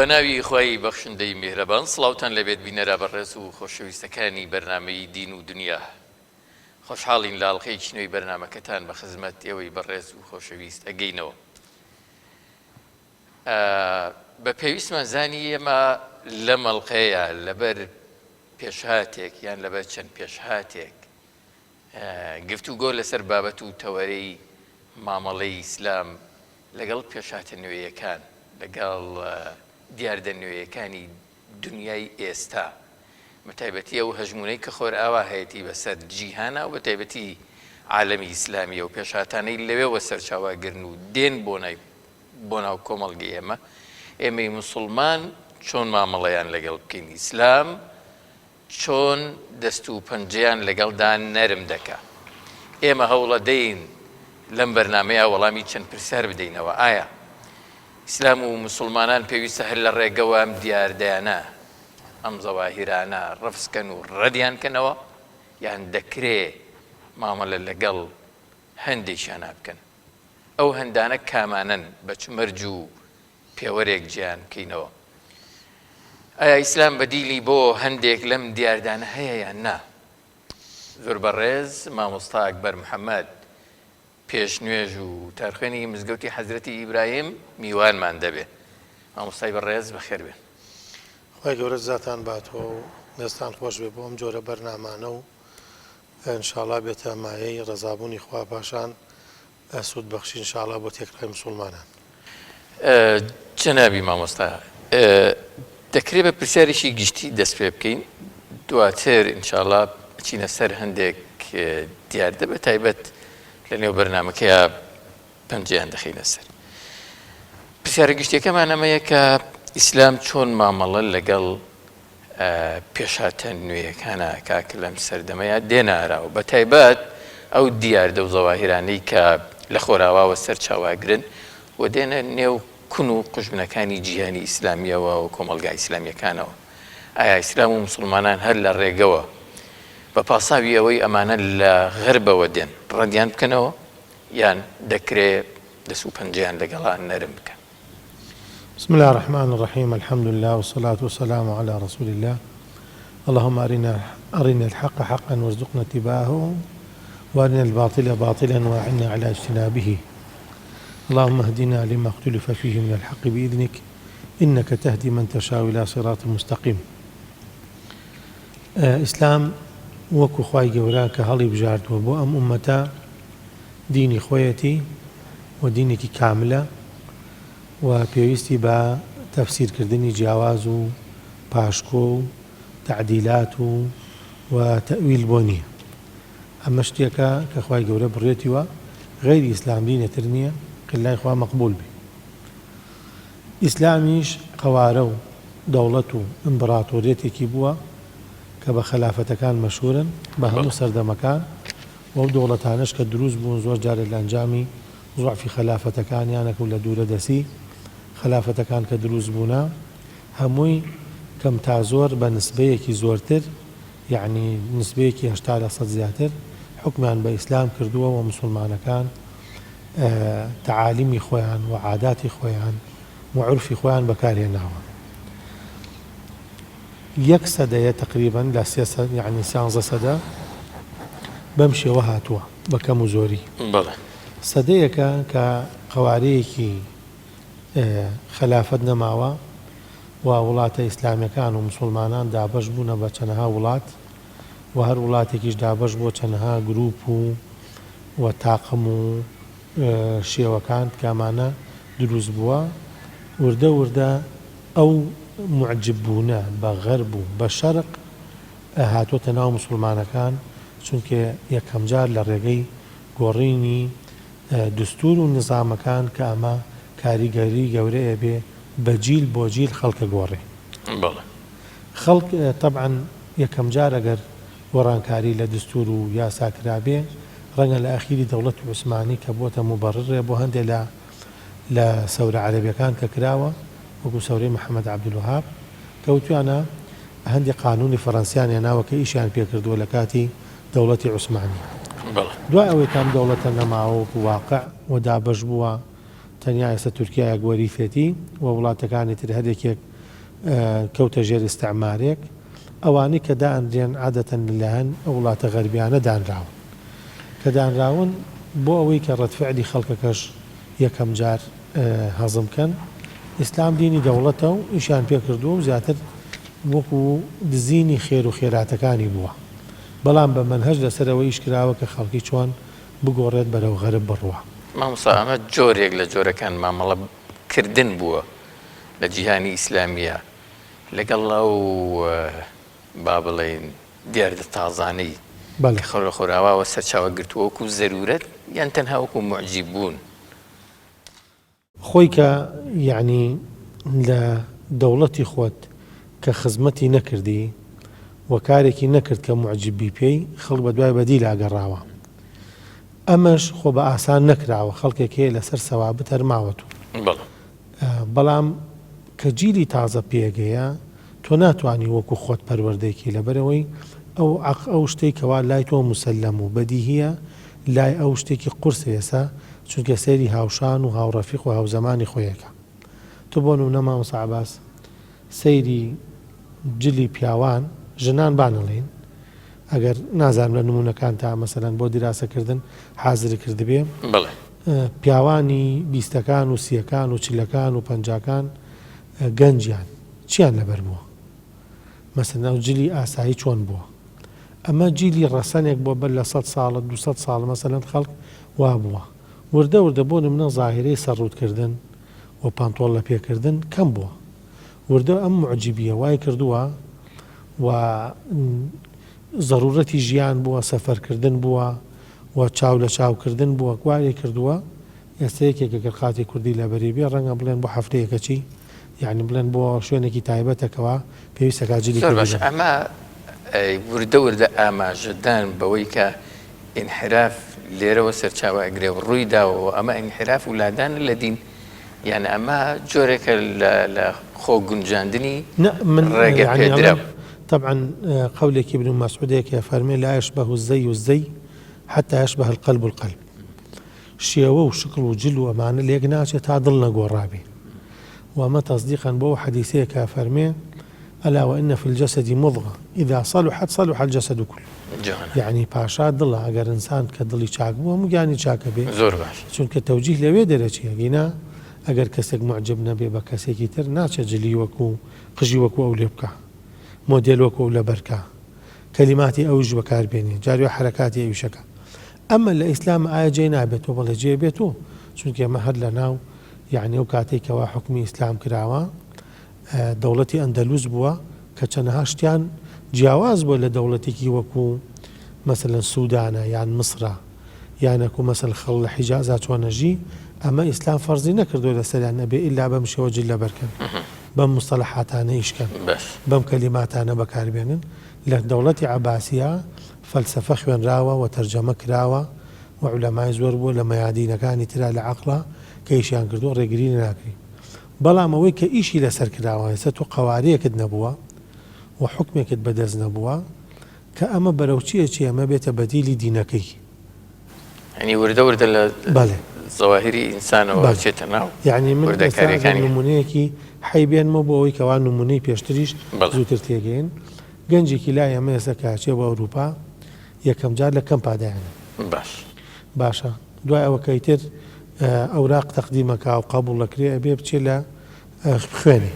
بەناوی خۆی بەخشندەی میهرەبان سڵاوتان لەبێت بینەرە بەڕێز و خۆشەویستەکانی بەرنامەی دین و دنیا خۆشحاڵین لە ئاڵقەی چنەوەی بەرنامەکەتان بە خزمەت ئێوەی بەڕێز و خۆشەویست ئەگەینەوە. بە پێویستمان زانی ئێمە لە مەڵقەیە لەبەر پێشهاتێک یان لەبەر چەند پێشهاتێک گفتوگۆ لەسەر بابەت و تەوەرەی مامەڵەی ئیسلام لەگەڵ پێشهاتە نوێیەکان لەگەڵ دیاردە نوێیەکانی دنیای ئێستا بەتایبەتی ئەو هەژمونەی کە خۆر ئاوا هەیەی بەسەر جیهانە و بەتایبەتی عالەمی ئیسلامیە و پێشهاتانەی لەوێوە سەرچاواگرن و دێن بۆ ناو کۆمەڵگەی ئێمەی موسڵمان چۆن مامەڵەیان لەگەڵ بکەین، ئیسلام چۆن دەست و پەنجەیان لەگەڵدا نەرم دەکا. ئێمە هەوڵە دەین لەم بەرنامەیە وەڵامی چەند پرسیار بدەینەوە. ئایا ئیسلام و موسڵمانان پێویستە هەر لە ڕێگەوە ئەم دیاردەیانە ئەم زەواهیرانە ڕەفسکەن و ڕەدیان کەنەوە، یان دەکرێ مامەلە لەگەڵ هەندێکیان بکەن؟ ئەو هەندانە کامانن بە چ مەرج و پێوەرێک گیان بکەینەوە؟ ئایا ئیسلام بەدیلی بۆ هەندێک لەم دیاردانە هەیە یان نا؟ زۆر بەڕێز مامۆستا ئەکبەر محەممەد پێشنوێژ و تارخوێنی مزگەوتی حەزرەتی ئیبراهیم میوانمان دەبێ. مامۆستای بەڕێز بەخێر بێن. خی گەورە زاتان باتەوە و دەستان خۆش بێ بۆ ئەم جۆرە بەرنامانە و ئینشاڵا بێتە مایەی ڕەزابوونی خوا پاشان سوود بەخشی ئینشاڵا بۆ تێکڕای موسڵمانان. جەنابی مامۆستا، دەکرێت بە پرسیارێکی گشتی دەست پێ بکەین، دواتر ئینشاڵا بچینە سەر هەندێک دیاردە بە تایبەت لە نێو بەرنامەکەیە پەنجەیان دەخینە سەر. پرسیارە گشتیەکەمان ئەمەیە کە ئیسلام چۆن مامەڵە لەگەڵ پێشهاتە نوێیەکانە کاکە لەم سەردەمەیە دێناراوە، بە تایبەت ئەو دیاردە و زەواهیرانەی کە لە خۆراواوە سەر چاواگرن و دێنە نێو کون و قژبنەکانی جیهانی ئیسلامیەوە و کۆمەلگای ئیسلامیەکانەوە. ئایا ئیسلام و موسڵمانان هەر لە ڕێگەوە بە پاساوی ئەوەی ئەمانە لە غەربەوە دێن ڕەدیان بکەنەوە، یان دەکرێت دەست و پەنجەیان لەگەڵان نەرم بکەن؟ بسم الله الرحمن الرحيم، الحمد لله والصلاة والسلام على رسول الله. اللهم أرنا الحق حقا وارزقنا اتباعه وأرنا الباطل باطلا وأعنا على اجتنابه. اللهم اهدنا لما اختلف فيه من الحق بإذنك إنك تهدي من تشاء إلى صراط مستقيم. إسلام وەکو خوای گەورە کە هەڵی بژاردووە بۆ ئەم ئومەتە دینی خۆیەتی و دینێکی کاملە و پێویستی بە تەفسیرکردنی جیاواز و پاشکۆ و تعدیلات و تەویل بۆ نییە. ئەمە شتێکە کە خوای گەورە بڕێتیوە غەیری ئیسلام دینێتر نییە قلای خوا مەقبول بێ. ئیسلامیش قەوارە و دەوڵەت و ئیمپراتۆریەتێکی بووە کە بە خەلافەتەکان مەشهورن بە هەموو سەردەمەکان و ئەو دەوڵەتانش کە دروست بوون زۆر جارێک لە ئەنجامی زوعفی خەلافەتەکانیانە و لە دوورە دەسی خەلافەتەکان کە دروست بوونە هەمووی کەم تا زۆر بە نسبەیەکی زۆرتر، یعنی نسبەیەکی 80% زیاتر حکمیان بە ئیسلام کردووە و موسڵمانەکان تەعالیمی خۆیان و عاداتی خۆیان و عورفی خۆیان بەکارهێناوە. 1 سەدەیە تقریبا لە 13 سەدە بەم شێوە هاتووە بە کەم و زۆری. سەدەیەکە کە قەوارەیەکی خلافەت نەماوە و وڵاتە ئیسلامیەکان و موسڵمانان دابەش بوونە بە چەندەها وڵات و هەر وڵاتێکیش دابەش بۆ چەندەها گروپ و تاقم و شێوەکان کامانە دروست بووە. وردە وردە ئەو معجب بوونە بە غەرب و بە شەرق هاتووەتە ناو موسڵمانەکان، چونکە یەکەم جار لە ڕێگەی گۆڕینی دستور و نظامەکان کە ئەمە کاریگەری گەورەیە بێ بە جیل بۆ جیل خەڵکە گۆڕێ. خەڵک طبعا یەکەم جار ئەگەر گۆڕانکاری لە دستور و یاساکرابێ ڕەنگە لە ئەخیری دەوڵەتی عوسمانی کە بۆتە موبەڕڕێ بۆ هەندێک لە سەورە عەرەبیەکان کە کراوە وەکو سەورەی محەممەد عەبدولوهاب کەوتویانە هەندێک قانونی فەڕەنسیان هێناوە کە ئیشیان پێکردووە لە کاتی دەوڵەتی عوسمانی. دوای ئەوەی کام دەوڵەتە نەماوە و واقع و دابەش بووە تەنیا ئێستا تورکیایە گۆریفێتی و وڵاتەکانی تر هەرێکێک کەوتە ژێر ئیستعمارێک ئەوانەی کە دائەنرێن عادەتەن لەلایەن ئەو وڵاتە غەربیانە دانراون کە دانراون بۆ ئەوەی کە ڕەتفعلی خەڵکەکەش یەکەم جار هەزمکەن. ئیسلام دینی دەوڵەتە و ئیشان پێ کردووە و زیاتر وەکو دزینی خێر و خێراتەکانی بووە، بەڵام بە مەنهەج لەسەرەوەی ئیشکراوە کە خەڵکی چۆن بگۆڕێت بەرەو غەرب بڕوە. مامۆستا ئەمە جۆرێک لە جۆرەکان مامەڵەکردن بووە لە جیهانی ئیسلامیە لەگەڵ ئەو با بڵێن دیاردە تازانەی خەڵە خۆراوەوە سەرچاوە گرتووە وەکو زەرورەت یان تەنها وەکو معجیب بوون. خۆی کە یعنی لە دەوڵەتی خۆت کە خزمەتی نەکردی و کارێکی نەکرد کە معجبی پێی خەڵک بە دوای بەدی لاگەڕاوە، ئەمەش خۆ بە ئاسان نەکراوە، خەڵکێکێ لەسەر سەوابت هەرماوەت. بەڵام کە جیلی تازە پێگەیە تۆ ناتوانانی وەکو خۆت پەروەردەیەکی لەبەرەوەی ئەو شتێکەوە لای تۆ مسلەم و بەدیهیە لای ئەو شتێکی قورسە ئێسا چونکە سەیری هاوشان و هاوڕەفیق و هاوزەمانی خۆیەکە. تۆ بۆ نمونە مامۆستا عەباس سەیری جلی پیاوان ژنان بانەڵێن ئەگەر نازانم لە نمونونەکان تا مەسەلەن بۆ دیراسەکردن حازر کردبێ پیاوانی بیستەکان و سیەکان و چلەکان و پەنجاکان گەنجیان چیان لەبەر بووە؟ مەسەلەن ئەو جلی ئاسایی چۆن بووە؟ ئەمە جیلی ڕەسەنێک بۆ بەر لە 100 ساڵە 200 ساڵ مەسەلەن خەڵک وا بووە. وردە وردە بۆ نمونە زاهرەی سەرڕوودکردن و پانتۆڵ لە پێکردن کەم بووە. وردە ئەم معجیبیە وای کردووە و ضرورەتی ژیان بووە، سەفەرکردن بووە و چاو لە چاوکردن بووە، گوارێ کردووە. ئێستا یەکێکەکە خاتی کوردی لە بەریبێ ڕەنگە بڵێن بۆ هەفتەیەکە چی یعنی بڵێن بۆ شوێنێکی تایبەتەکەەوە پێویستە کاجلی باش. ئەمە وردە وردە ئاماژەدان بەوەی کە ئینحراف لێرەوە سەرچاوە ئەگرێ و ڕووی داوەوە ئەمە ئینحراف و لادان لە دین یعنی ئەمە جۆرێکە لە خۆ گونجاندنی ڕێگە پێدرا. طبعا قولێکی ابن مسعودێکە فەرمێ لا يشبه الزي والزي حتى يشبه القلب القلب. شێوە و شکڵ و جل و ئەمانە لێک ناچێت تا دڵ نەگۆڕابێ. وما تصديقا بو حديثي كافرمي ألا وإن في الجسد مضغة إذا صلحت صلح الجسد كله. يعني باشا دڵە ئەگەر ئینسان کە دڵی چاک بووە هەموو گیانی چاکە بێ. زۆر باش. چونکە تەوجیه لەوێ دەرەچێ گینا ئەگەر کەسێک معجب نەبێ بە کەسێکی تر ناچێت جلی وەکو قژی وەکو ئەو لێ بکە، مۆدێل وەکو ئەو لە بەرکە، کەلیماتی ئەوش بەکاربێنێ، جاری حرەکاتی ئەویشەکە. ئەمە لە ئیسلام ئایا جێ نابێتەوە بەڵێ جێ بێتەوە چونکە ئەمە هەر لە ناو یعنی ئەو کاتێکەوە حکمی ئیسلام کراوە دەوڵەتی ئەندەلوس بووە کە چەندەها شتیان جیاواز بووە لە دەوڵەتێکی وەکو مەسەلەن سوودانە یان مسرە یانەکو مەسەل خەڵ لە حیجازا چۆنەژی ئەمە ئیسلام فەرزی نەکردو لەسەریان نەبێ ئیلا بەم شێوە جل لەبەرکەن، بەم مستەلەحاتانە ئیشکەن، بەم کەلیماتانە بەکاربێنن. لە دەوڵەتی عەباسیە فەلسەفە خوێنراوە و تەرجەمە کراوە و عولەمای زۆر بووە لە مەیادینەکانی ترا لە عەقڵە کە ئیشیان کردو ڕێگری ناکری. بەڵام ئەوەی کە ئیشی لەسەر کراوە ئێستا تۆ قەوارەیەکت نەبووە و حکمێکت بەدەست نەبووە کە ئەمە بەرەو چیە ئەمە بێتە بەدیلی دینەکەی. ینی وردە وردە لە زەواهری ئینسانەوە چێتە ناو یعنی من نمونەیەکی حەیبێنمە بۆ ئەوەی کەوا نمونەی پێشتریش زووتر تێگەین. گەنجێکی لای ئەمە ئێستا کاچێ بە ئەوروپا یەکەم جار لە کەم پادایانە. باشە دوای ئەوە کەیتر ئەوراق تەقدیمەکە و قبول لەکرێ ئەبێ بچێ لە خوێنی.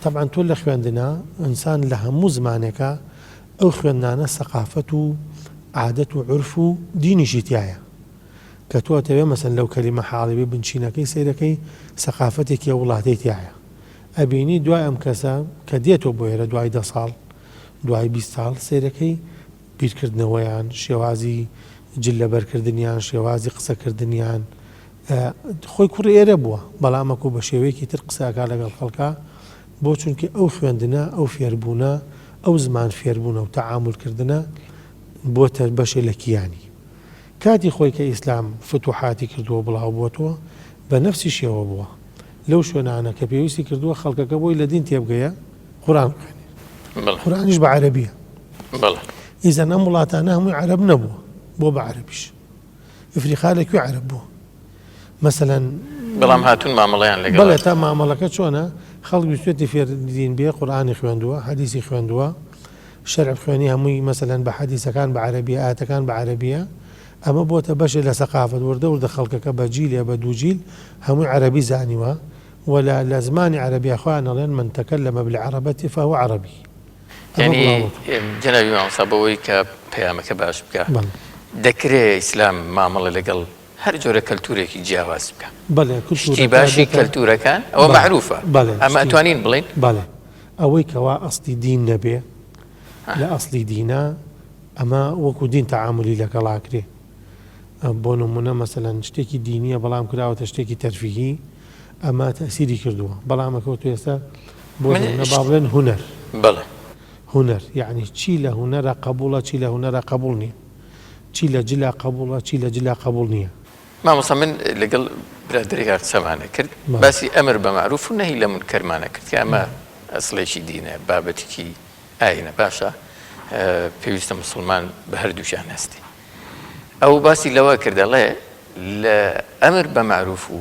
طبعا تۆ لە خوێندنا ئینسان لە هەموو زمانێکە ئەو خوێندانە سەقافەت و عادەت و عرف و دینیشی تایە کە تۆ ئەتەوێ مەسەن لەو کەلیمە حاڵیبێ بنچینەکەی سەیرەکەی سەقافەتێکی وڵاتەی تایە. ئەبینی دوای ئەم کەسە کە دێتەوە بۆ ئێرە دوای 10 ساڵ دوای 20 ساڵ سەیرەکەی بیرکردنەوەیان، شێوازی جل لەبەرکردنیان، شێوازی قسەکردنیان خۆی کوڕ ئێرە بووە، بەڵامەکو بە شێوەیەکی تر قسەکە لەگەڵ خەڵکە بۆ چونکە ئەو خوێندنە ئەو فێربوونە ئەو زمان فێربوونە و تەعامولکردنە بۆتە بەشێ لە کیانی. کاتی خۆی کە ئیسلام فتوحاتی کردووە بڵاو بووەتەوە بە نەفسی شێوە بووە لەو شوێنانە کە پێویستی کردووە خەڵکەکە بۆی لە دین تێبگەیە قورآن بخوێنێت، قورآنیش بە عەرەبیە. ئیزەن ئەم وڵاتانە هەمووی عەرەب نەبووە بۆ بە عەرەبیش. ئەفریقا لەکوێ عەرەب بووە؟ مثلا بەڵام هاتوون مامەڵەیان لەگەڵ. بەڵێ تا مامەڵەکە چۆنە خەڵک ویستێتی فێردین بێ قورئانی خوێندووە حەدیثی خوێندووە شەرع خوێنی هەمووی مەسەلەن بە حەدیثەکان بە عەرەبیە ئاەتەکان بە عەرەبیە ئەمە بۆتە بەشێ لە سەقافەت وردە خەڵکەکە بە جیلێ بە دوو جیل هەمووی عەرەبی زانیوە ولا لە زمانی عەرەبیە خۆیان ئەڵێن من تەکەلەمە بالعەرەبەتی فهو عەرەبی یعنی جەنابی مامۆستا بەوەی کە پەیامەکە باش بکە دەکرێت ئیسلام مامەڵە لەگەڵ هەر جۆرە کەلتورێکی جیاواز بکە شتی باشی کەلتورەکان ئەوە معروفە ئەمە ئەتوانین بڵین بەڵێ ئەوەی کەوا ئەسڵی دین نەبێ لە ئەسڵی دینە ئەمە وەکو دین تەعاملی لەگەڵاکرێ بۆ نمونە مەسەلەن شتێکی دینیە بەڵام کراوەتە شتێکی تەرفیهی ئەمە تەسیری کردووە بەڵامەکەوت ئێستا بۆ با بڵێن هونەر بەڵێ هونەر یعنی چی لە هونەرە قبوڵە چی لە هونەرە قبوڵ نییە چی لە جلا قبوڵە چی لە جلا قبوڵ نییە مامۆستا من لەگەڵ برادێکار قسەمانە کرد باسی ئەمر بە معروف و نەهی لە منکەرمانە کرد کە ئەمە ئەسڵێکی دینە بابەتێکی ئاینە باشە پێویستە مسلمان بە هەردووشیان هەستی ئەو باسی لەوە کردەڵێ لە ئەمر بە معروف و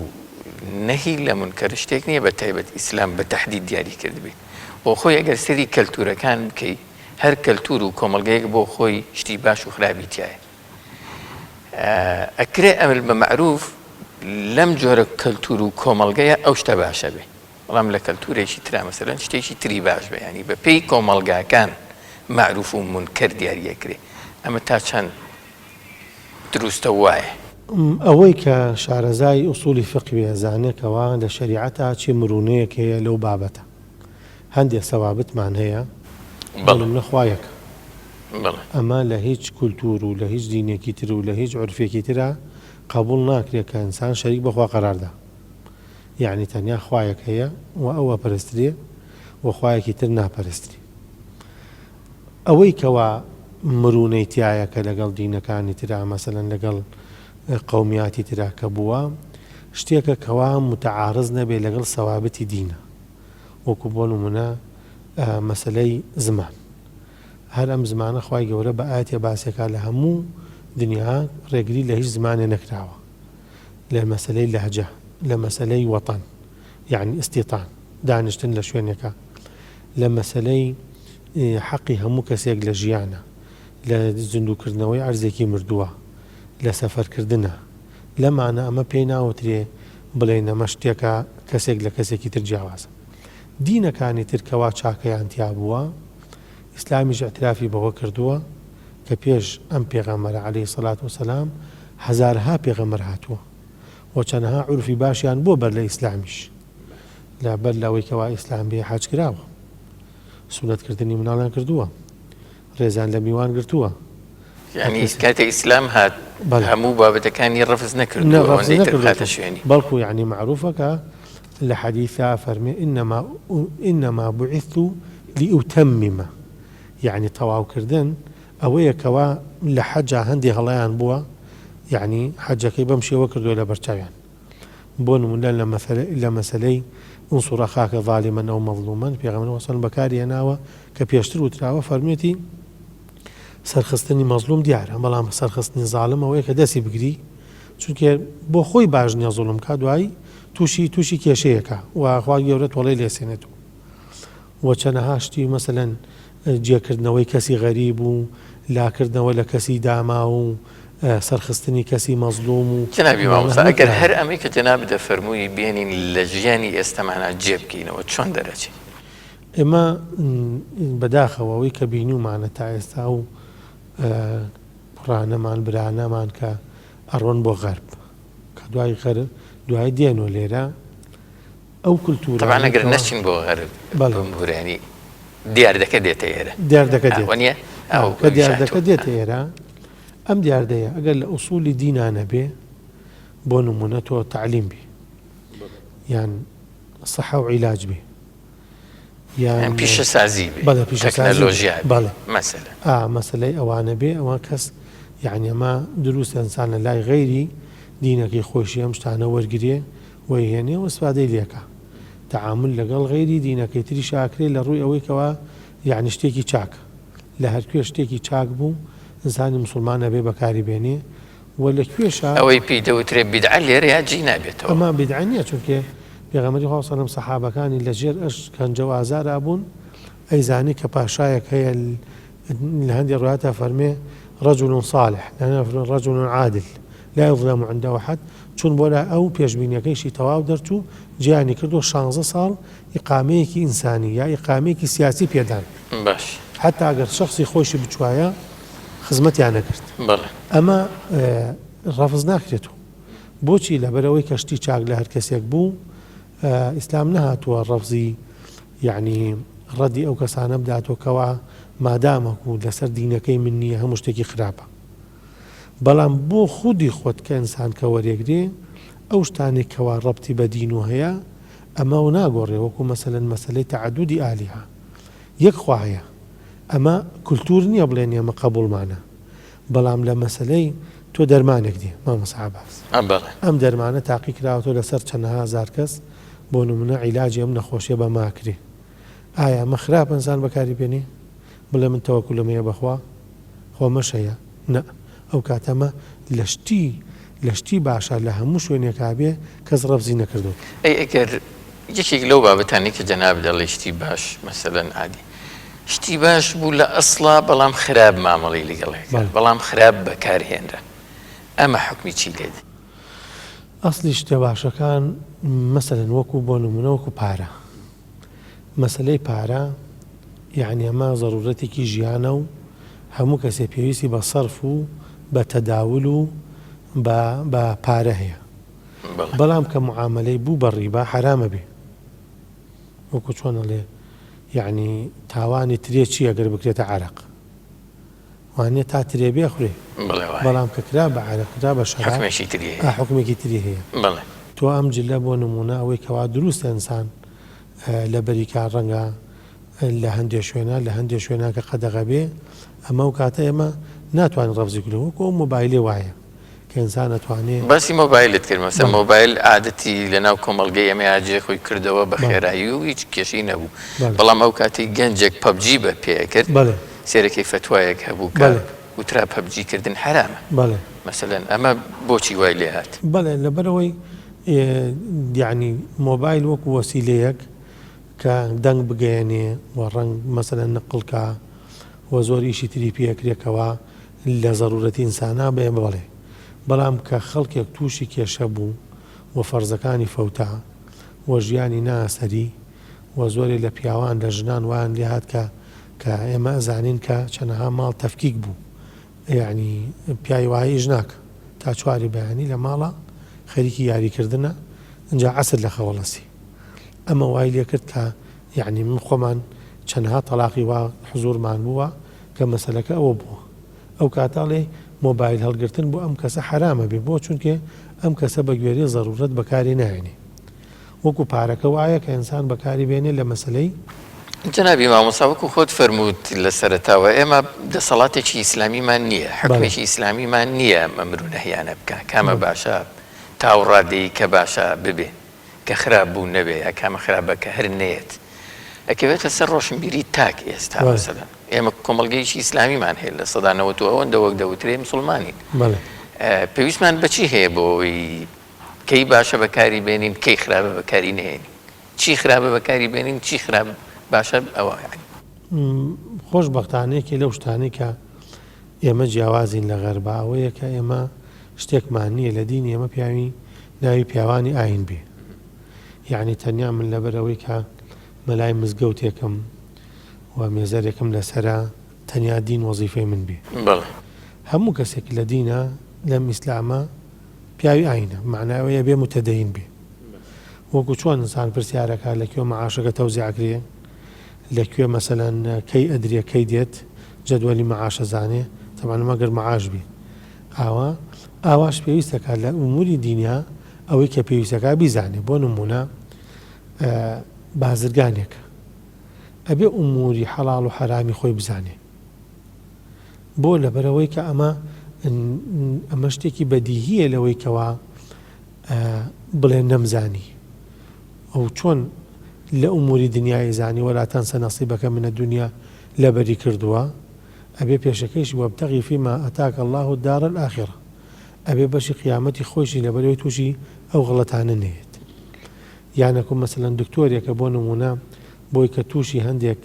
نەهی لە منکەر شتێک نییە بە تایبەت ئیسلام بە تەحدید دیاری کرد بێت بۆ خۆی ئەگەر سەری کەلتورەکان بکەی هەر کەلتور و کۆمەڵگەیەک بۆ خۆی شتی باش و خراپی تایە ئەکرێ ئەمر بە معروف لەم جۆرە کەلتور و کۆمەڵگەیە ئەو شتە باشە بێ بەڵام لە کەلتورێکی ترا مەسەلەن شتێکی تری باش بێ ینی بە پێی کۆمەڵگاکان معروف و منکەر دیاریەکرێ ئەمە تا چەند دروستە وایە ئەوەی کە شارەزای ئوسولی فقهی ئەزانێکەوە لە شەریعەتە چی مرونەیەک هەیە لەو بابەتە هەندێک سەوابتمان هەیە بەڵام لەخوایەکە ئەمە لە هیچ کولتور و لە هیچ دینێکی تر و لە هیچ عرفێکی ترە قبول ناکرێت کە ئینسان شەریک بەخوا قەراردا یعنی تەنیا خوایەک هەیە و ئەوە پەرسترێ و خوایەکی تر ناپەرستری ئەوەی کەوا مرونەی تایە کە لەگەڵ دینەکانی ترا مەسەلەن لەگەڵ قەومیاتی ترا کە بووە شتێکە کەوا متعارض نەبێ لەگەڵ سەوابەتی دینە وەکو بۆ نمونە مەسەلەی زمان هەر ئەم زمانە خوای گەورە بە ئاەتێ باسێکا لە هەموو دنیا ڕێگری لە هیچ زمانێ نەکراوە لە مەسەلەی لەهجە لە مەسەلەی وەتەن یعنی ئستیطان دانیشتن لە شوێنێکە لە مەسەلەی حەقی هەموو کەسێک لە ژیانە لە زیندووکردنەوەی عەرزێکی مردووە لە سەفەرکردنە لەمانە ئەمە پێی ناوترێ بڵێن ئەمە شتێکە کەسێک لە کەسێکی تر جیاوازە دینەکانی ترکەوا چاکەیان تیا بووە ئیسلامیش ئەترافی بەوە کردووە کە پێش ئەم پێغەمبەرە عەلەیهی سەڵات وسەلام هەزارها پێغەمبەر هاتووە و چەندەها عورفی باشیان بۆ بەر لە ئیسلامیش لەبەر لەوەی کەوا ئیسلام بێ حەج کراوە سونەتکردنی مناڵیان کردووە ڕێزان لە میوان گرتووە یعنی کاتێک ئیسلام هات هەموو بابەتەکانی ڕەفز نەکردووە ئەوەندەی تر هاتە شوێنی بەڵکو یعنی معروفەکە لە حەدیثا فەرمێ ئینەما بوعیثت لئوتەممە یعنی تەواوکردن ئەوەیە کەوا لە حەجا هەندێک هەڵەیان بووە یعنی حەجەکەی بەم شێوە کردووە لە بەرچاویان بۆ نمونە لە مەسەلەی انصر أخاك ظالما أو مظلوما پێغەمبەر وەسەلەم بەکاری هێناوە کە پێشتر وتراوە فەرمێتی سەرخستنی مەظلوم دیارە بەڵام سەرخستنی زاڵم ئەوەیە کە دەستی بگری چونکە بۆ خۆی باش نییە زوڵم کا دوایی تووشی کێشەیەەکە و خوا گەورە تۆڵەی لێسێنێتەوە وە چەندەها شتی مەسەلەن جێکردنەوەی کەسی غەریب و لاکردنەوە لە کەسی داما و سەرخستنی کەسی مەظلوم و جەنابی مامۆستا ئەگەر هەر ئەمەی کە جەناب دەفەرمووی بێنین لە ژیانی ئێستەمانە جێبکەینەوە چۆن دەرەچێت ئێمە بەداخەوەی کە بینیومانە تا ئێستا و پڕانەمان برانەمان کە ئەڕۆن بۆ غەرب کە دوای دێنەوە لێرە ئەو کولتورە طبعا ئەگەر نەچین بۆ غەرب بورانی دیاردەکە دێتە ئێرە دیاردەکە دێتە ئێرە ئەم دیاردەیە ئەگەر لە ئوسولی دینانە بێ بۆ نمونە تۆ تعلیم بێ یان سەحە و عیلاج بێ یان پیشەسازی بێ تەکنەلۆژیا مەسەلەی ئەوانە بێ ئەوە کەس یعنی ئەمە دروست ئەنسان لە لای غەیری دینەکەی خۆشی ئەم شتانە وەرگرێ وی هێنێ و سوادەی لێکە تەعامل لەگەڵ غەیری دینەکەی تری شاکرێ لە ڕووی ئەوەی کەوا یعنی شتێکی چاک لە هەرکوێ شتێکی چاک بوو ئینسانی مسلمانە بێ بەکاری بێنێ و لە کوێشە ئەوەی پێی دەوترێت بیدعە لێرە یا جی نابێتەوە ئەمە بیدعە نییە چونکە پێغەمبەری خوا سەڵەم سەحابەکانی لەژێر ئەشکەنجە و ئازارا بوون ئەیزانی کە پاشایەک هەیە لە هەندێک ڕوایەتە فەرمێ رجل صالح رجل عادل لا يظلم عنده أحد چون بۆ لای ئەو پێشبینیەکەیشی تەواو دەرچوو جیانی کردو 16 ساڵ ئیقامەیەکی ئینسانی یا ئیقامەیەکی سیاسی پێدان باش حتا ئەگەر شخصی خۆشی بچوایە خزمەتیان نەکرد بەڵێ ئەمە ڕەفز ناکرێتەوە بۆچی لەبەرەوەی کەشتی چاک لە هەر کەسێک بوو ئیسلام نەهاتووە ڕەفزی یعنی ڕەدی ئەو کەسانە بداتۆکەوە مادامەکو لەسەر دینەکەی من نییە هەموو شتێکی خراپە بەڵام بۆ خودی خۆت کە ئینسان کە وەرێگرێ ئەو شتانێک کەوا ڕەبتی بە دین و هەیە ئەمە و ناگۆڕێ وەکو مەسەلەن مەسەلەی تەعەدودی ئالیها یەک خوا هەیە ئەمە کولتور نییە بڵێن ئێمە قەبوڵمانە بەڵام لە مەسەلەی تۆ دەرمانێک دی مامۆستا عەباس ئەم دەرمانە تاقی کراوەتەوە لەسەر چەندەها هەزار کەس بۆ نمونە عیلاجی ئەم نەخۆشیە بە ماکرێ ئایا ئەمە خراپ ئینسان بەکاری بێنێ بڵێ من تەوەکوولم هەیە بەخوا خۆ مەشەیە نە ئەو کاتەمە لە شتی باشە لە هەموو شوێنێکا بێ کەس ڕەبزی نەکردو ئەگەر یەکێک لەو بابەتانی کە جەناب دەڵێ شتی باش مەسەلەن عادی شتی باش بوو لە ئەسڵا بەڵام خراپ مامەڵی لەگەڵێک بەڵام خراپ بەکارهێنرا ئەمە حکمی چی لێت ئەسڵی شتە باشەکان مەسەلەن وەکو بۆ نمونە وەکو پارە مەسەلەی پارە یعنی ئەمە ضرورەتێکی ژیانە و هەموو کەسێ پێویستی بە سەرف و بە تەداول و بە پارە هەیە بەڵام کە معاملەی بوو بە ڕیبا حرامە بێ وەکو چۆنەڵێ یعنی تاوانی ترێ چی ئەگەر بکرێتە عەرەق وانێ تا ترێ بێ خوێ بەڵام کە کرا بە عەرەق کرا بە شەراب حکمێکی تری هەیە تۆ ئەم جلە بۆ نمونە ئەوەی کەوا دروستە ئینسان لە بەریکار ڕەنگە لە هەندێک شوێنە کە قەدەغە بێ ئەمە و کاتە ئێمە ناتوانین ڕەبزی کولەوە وەکو ئەو مۆبایلێ وایە کە ئینسان ئەتوانێت باسی مۆبایلت کرد مەسەڵەن مۆبایل عادەتی لەناو کۆمەڵگەی ئەمە ئاجێ خۆی کردەوە بە خێرایی و هیچ کێشی نەبوو بەڵام ئەو کاتی گەنجێک پەبجی بە پێ کرد سێرەکەی فتوایەک هەبوو کە وترا پەبجیکردن حرامە مەسەلەن ئەمە بۆچی وای لێ هات بەڵێ لەبەرەوەی یعنی مۆبایل وەکو وەسیلەیەک کە دەنگ بگەیەنێ و ڕەنگ مەسەلەن نەقڵکە و زۆر ئیشی تری پێکرێکەوە لە ضرورەتی ئینسانە بێ بڵێ بەڵام کە خەڵکێک تووشی کێشە بوو و فەرزەکانی فەوتا و ژیانی ناسەری و زۆری لە پیاوان لە ژنان وان لێ هات کە ئێمە ئەزانین کە چەندەها ماڵ تەفکیک بوو یعنی پیاوی واییش ناکە تا چواری بەیانی لە ماڵە خەریکی یاریکردنە ئەنجا عەسر لە خەوەڵەسی ئەمە وای لێ کرد کە یعنی من خۆمان چەندها تەلاقی وا حزورمان بووە کە مەسەلەکە ئەوە بووە ئەو کاتاڵێ مۆبایل هەڵگرتن بۆ ئەم کەسە حرامە بێ بۆ چونکە ئەم کەسە بە گوێرەی ضرورەت بەکاری نایێنێ وەکو پارەکە وایە کە ئینسان بەکاری بێنێ لە مەسەلەی جەنابی مامۆستا وەکو خۆت فەرمووت لە سەرەتاوە ئێمە دەسەڵاتێکی ئیسلامیمان نییە حکمێکی ئیسلامیمان نییە ئەمر و نەهیانە بکە کامە باشە تاوڕادەی کە باشە ببێ کە خراپ بوو نەبێ یا کامە خراپە کە هەر نێت ئەکەوێتە سەر ڕۆشنبیری تاک ئێستا مەسەلەن ئێمە کۆمەڵگەیەکی ئیسلامیمان هەیە لە سەدا 90 ئەوەندە وەک دەوترێ موسڵمانین پێویستمان بەچی هەیە بۆ ئەوەی کەی باشە بەکاری بێنین کەی خراپە بەکاری نهێنین چی خراپە بەکاری بێنین چی خراپ باشە ئەوە خۆشبەختانەیەکی لەو شتانەی کە ئێمە جیاوازین لە غەربا ئەوەیە کە ئێمە شتێکمان نییە لە دینی ئێمە پیاوی ناوی پیاوانی ئاین بێ یعنی تەنیا من لەبەرەوەی کە مەلای مزگەوتێکم و مێزەرێکم لەسەرە تەنیا دین وەزیفەی من بێ هەموو کەسێک لە دینە لەم ئیسلامە پیاوی ئاینە معناوەیە بێ متەدەین بێ وەکو چۆن ئینسان پرسیارەکە لەکوێ مەعاشەکە تەوزیعکرێ لەکوێ مەسەلەن کەی ئەدرێ کەی دێت جەدوەلی مەعاشە زانێ تەمان مەگەر مەعاش بێ ئاواش پێویستەکە لە ئوموری دینیا ئەوەی کە پێویستەکە بیزانێ بۆ نمونە بازرگانێکە ئەبێ ئوموری حەڵاڵ و حەرامی خۆی بزانێ بۆ لەبەرەوەی کە ئەمە شتێکی بەدیهیە لەوەی کەوا بڵێ نەمزانی ئەو چۆن لە ئوموری دنیای زانی وەلا تەنسە نەصیبەکە منە دنیا لەبەری کردووە ئەبێ پێشەکەیش وەبتەغی فیما ئەتاکە الله الدار الآخرة ئەبێ بەشی قیامەتی خۆشی لەبەرەوەی تووشی ئەو غەڵەتانە نێت یانەکو مەسەلەن دکتۆرێکە بۆ نمونە بۆی کە تووشی هەندێک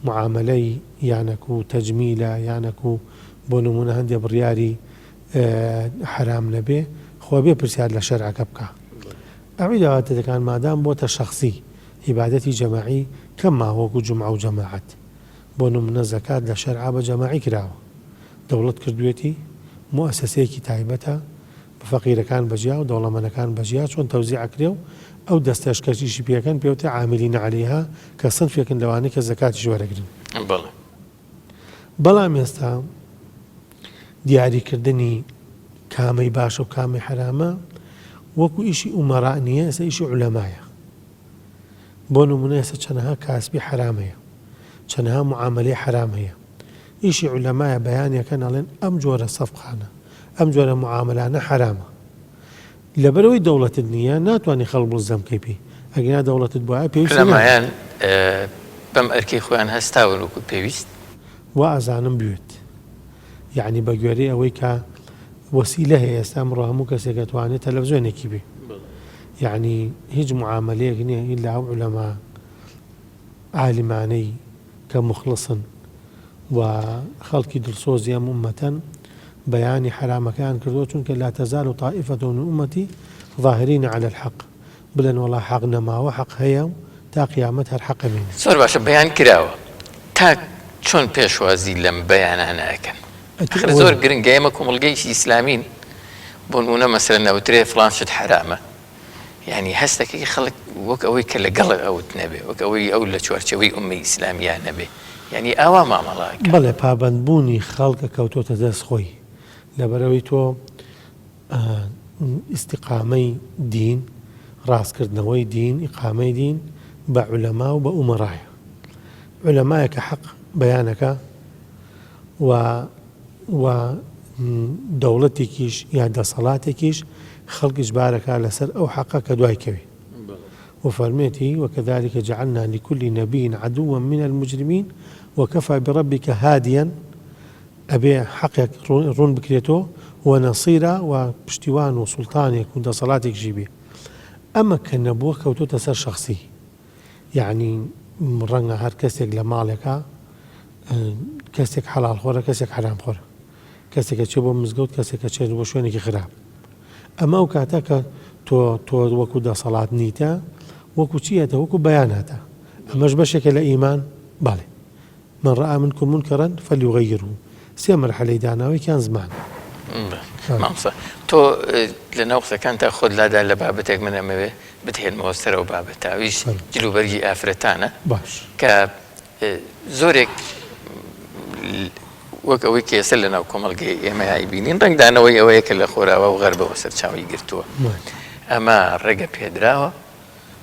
معاملەی یانەکو تەجمیلە یانەکو بۆ نمونە هەندێک بڕیاری حرام نەبێ خۆ بێ پرسیار لە شەرعەکە بکە. ئەوەی داواتەکان مادام بۆتە شخصی عیبادەتی جەماعی کەم ماوەکو جومعە و جەماعەت بۆ نمونە زەکات لە شەرعا بە جەماعی کراوە دەوڵەت کردوێتی موسسەیەکی تایبەتە بە فەقیرەکان بەجیا و دەوڵەمەندەکان بەجیا چۆن تەوزیع ئەکرێ و ئەو دەستێشکەشیشی پێکەن پێوتە عاملین عەلەیها کە سنفێکن لەوانەی کە زەکاتیش وەرەگرن. بەڵام ئێستا دیاریکردنی کامەی باشە و کامی حرامە وەکو ئیشی ئومەڕا نییە، ئێستا ئیشی عولەمایە. بۆ نمونە ئێستا چەندەها کاسبی حرامەیە، چەندەها معاملەی حرامەیە. ئیشی عولەمایە بەیانیەکە نەڵێن ئەم جۆرە سەفقانە، ئەم جۆرە معاملانە حرامە. لەبەرەوەی دەوڵەتت نییە ناتوانانی خەڵک بڵزەمکەی پێی. ئەگەنا دەوڵەتت بواە پێویست لەمایان بەم ئەرکەی خۆیان هەستاون وەکو پێویست وا ئەزانم بوێت. یعنی بە گوێرەی ئەوەی کە وەسیلە هەیە ئێستا ئەمڕۆ هەموو کەسێک دەتوانێت تەلەڤیزۆنێکی بێ. یعنی هیچ معاملەیەک نییە ئیلا ئەو عولەما عالمانەی کە مخلصن و خەڵکی دڵسۆزی ئەم ئومەتەن بەیانی حرامەکان کردو چونکە لا تەزال طائفة من أمتي ظاهرين على الحق بڵێن وەڵا حەق نەماوە حەق هەیە و تا قیامەت هەر حەق ئەمێنێت. زۆر باشە بەیان کراوە تا چۆن پێشوازی لەم بەیانانە ئەکەن. زۆر گرنگە ئێمە کۆمەڵگەیشی ئیسلامین بۆ نمونە مەسەلەن نەوترێ فڵان شت حرامە، یعنی هەستەکەی خەڵک وەک ئەوەی کە لەگەڵ ئەوت نەبێ، وەک ئەوەی ئەو لە چوارچەوەی ئومەی ئیسلامیان نەبێ، یعنی ئاوا مامەڵاکە. بەڵێ پابەندبوونی خەڵکە کەوتۆتە دەست خۆی لەبەرەوەی تۆ ئیستیقامەی دین، ڕاستکردنەوەی دین، ئیقامەی دین بە عولەما و بە ئومەڕایە. عولەمایە کە حەق بەیانەکە و دەوڵەتێکیش یا دەسەڵاتێکیش خەڵکیش بارەکە لەسەر ئەو حەقە کە دوای کەوێ. وفرميتي وكذلك جعلنا لكل نبي عدوا من المجرمين وكفى بربك هاديا أبي حقك رون بكريتو ونصيرا وبشتوان وسلطانك ودا صلاتك جيبي. أما كنبوه كوتو تسر شخصي، يعني رنga هر كسك لمالك كسك حلال خورا كسك حرام خورا، كسك تشبه مزقوت كسك تشبه شوينك خراب. أما وكاتك تو وكو دا صلاة نيتا وەکو چیەتە وەکو بەیاناتە ئەمەش بەشێکە لە ئیمان. باڵێ من ڕائە منکم منکەرەن فەلیوغەیرهو سێ مەرحەلەی داناوێکیان زمان. مامسا تۆ لە ناو قسەکان تا خۆت لادا لە بابەتێک من ئەمەوێ بتهێنمەوە سەرەوە بابەتە ئەویش جلوبەرگی ئافرەتانە باش کە زۆرێک وەک ئەوەی کێسە لە ناو کۆمەڵگەی ئێمەیای بینین ڕنگدانەوەی ئەوەیە کە لە خۆراوە و غەربەوە سەرچاوی گرتووە. ئەمە ڕێگە پێدراوە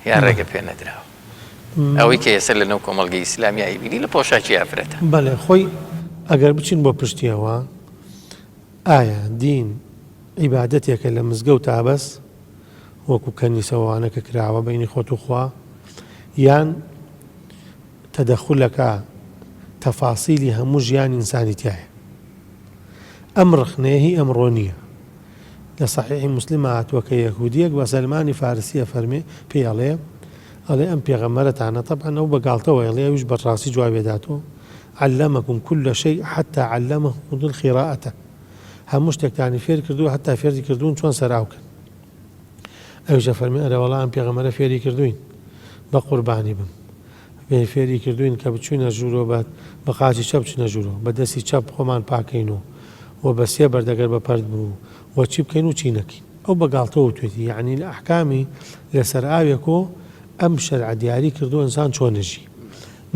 یان ڕێگە پێ نەدراوە ئەوەی کە ئێستا لە ناو کۆمەڵگەی ئیسلامیایی بینی لە پۆشاکی ئافرەتە. بەڵێ خۆی ئەگەر بچین بۆ پشتیەوە ئایا دین عیبادەتێکە لە مزگەوت بەس وەکو کەنیسەوانە کە کراوە بینی خۆت و خوا، یان تەدەخولەکە تەفاسیلی هەموو ژیان ئینسانی تایە. ئەم ڕخنەیە ئەمڕۆ نییە. لە صحیحی مسلم هاتووە کە یەهودیەک بە سەلمانی فارسیە فەرمێ پێڵێ ئەڵێ ئەم پێغەمبەرتانە تەبعەن ئەو بەگاڵتەوە ئەڵێ ئەویش بەڕاستی جوابێداتەوە علمەکم كل شيء حتى علمه القراءة. هەموو شتێکتانی فێر کردووە حتا فێری کردوون چۆن سەراوکەن. ئەویشە فەرمێ ئەرە وەڵا ئەم پێغەمبەرە فێری کردوین بە قوربانی بم بێ فێری کردوین کە بچوینە ژوورۆ بە قاچی چەپ بچنە ژوورۆ بە دەستی چەپ خۆمان پاکەینەوە و بە سێ بەردەگەر بە پەرد بوو و چی بکەین و چی نەکەین. ئەو بەگاڵتەوە توێتی یعنی لە ئەحکامی لەسەر ئاوێکۆ ئەم شەرع دیاری کردو ئینسان چۆنەژی.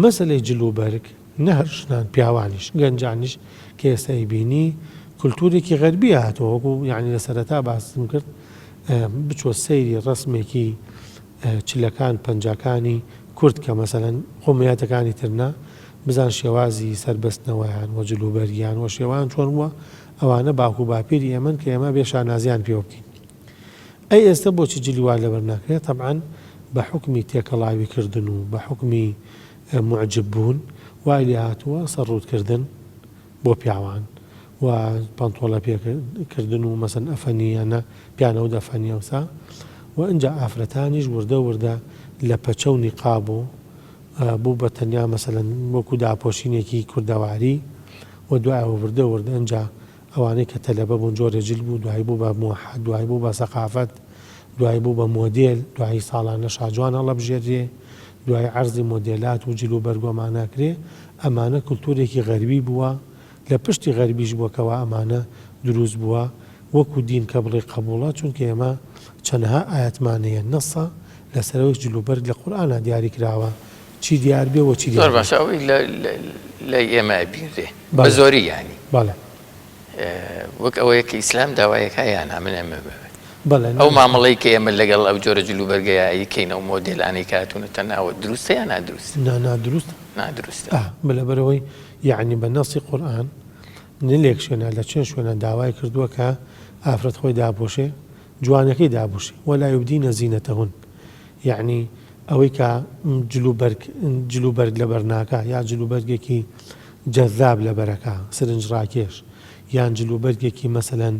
مەسەلەی جلوبەرگ نە هەر ژنان پیاوانیش گەنجانیش کە ئێستای بینی کولتورێکی غەربی هاتەوە وەکو یعنی لە سەرەتا باسم کرد بچۆ سەیری ڕسمێکی چلەکان پەنجەکانی کورد کە مەسەلەن قۆمیەتەکانی ترنا بزان شێوازی سەربەستنەوەیان و جلوبەرگیان و شێوان چۆن وە ئەوانە باوکو باپیری ئێمەن کە ئێمە بێ شانازیان پێوە بکەین. ئەی ئێستا بۆچی جلیوان لەبەر ناکرێت؟ تەبعەن بە حوکمی تێکەڵاوی کردن و بە حوکمی معجب بوون وای لێ هاتووە سەرڕوودکردن بۆ پیاوان و پانتۆڵە پێکردن و مەسەن ئەفەنیانە پیانە و دەفەنیەوسا و ئەنجا ئافرەتانیش وردە لە پەچە و نیقاب و بوو بە تەنیا مەسەلەن وەکو داپۆشینێکی کوردەواری و دوایەوە وردە ئەنجا ئەوانەی کە تەلەبە بوون جۆرە جل بوو دوای بوو بە موحەد دوای بوو بە سەقافەت دوای بوو بە مۆدێل دوای ساڵانە شاجوان هەڵەبژێرێ دوای عەرزی مۆدێلات و جل و بەرگۆماناکرێ ئەمانە کولتورێکی غەربی بووە لە پشتی غەربیش بووەکەوە ئەمانە دروست بووە وەکو دین کە بڵێ قبوڵە چونکە ئێمە چەندها ئاەتمانەیە نەسە لەسەرەوەی جلوبەرگ لە قورئانە دیاری کراوە چی دیار بێ و چی زۆر باشە ئەوەی لە ئێمە بینرێ بە زۆری یانی بەڵێ وەک ئەوەیە کە ئیسلام داوایەکە یان من ئەمە بەڵێ ئەو مامەڵەی کە ئێمە لەگەڵ ئەو جۆرە جلوبەرگەیە کەینەوە مۆدێلانەی کاتونەتە ناوە دروستە یان نادروست نادروست نادروستە بەلەبەرەوەی یعنی بە نەسی قورئان نلێک شوێنە لە چێن شوێنە داوای کردووە کە ئافرەت خۆی دابۆشێ جوانەکەی دابۆشێ وەلا یوبدینە زینەتەهن یعنی ئەوەی کە جلوبەرگ لە بەرناکە یا جلوبەرگێکی جەذاب لە بەرەکە سرنج ڕاکێش یان جلوبەرگێکی مەسەلەن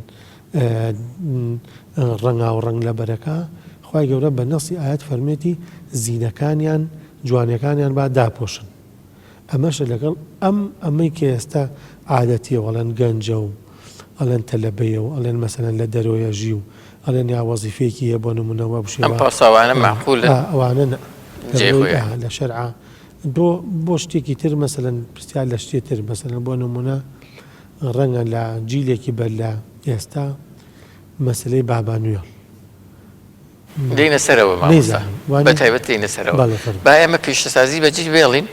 ڕەنگا و ڕەنگ لە بەرەکە خوای گەورە بە نەسی ئاەت فەرمێتی زینەکانیان جوانەکانیان با داپۆشن ئەمەشە لەگەڵ ئەمەی کە ئێستا عادەتیە وەڵەن گەنجە و ئەڵێن تەلەبەیە و ئەڵێن مەسەلەن لە دەرۆیە ژی و ئەڵێن یا وەزیفەیەکی هەیە بۆ نمونەوە بشێ ئەم پاساوانە معقولە ئەوانە لە شەرعا بۆ شتێکی تر مەسەلەن پرسیار لە شتێ تر مەسەلەن بۆ نمونە ڕەنگە لە جیلێکی بەر لە ئێستا مەسلەی بابانوێڵ دێنە سەرەوە بە تایبەت دێنە سەرەوە با ئێمە پیشەسازی بەجێ بێڵین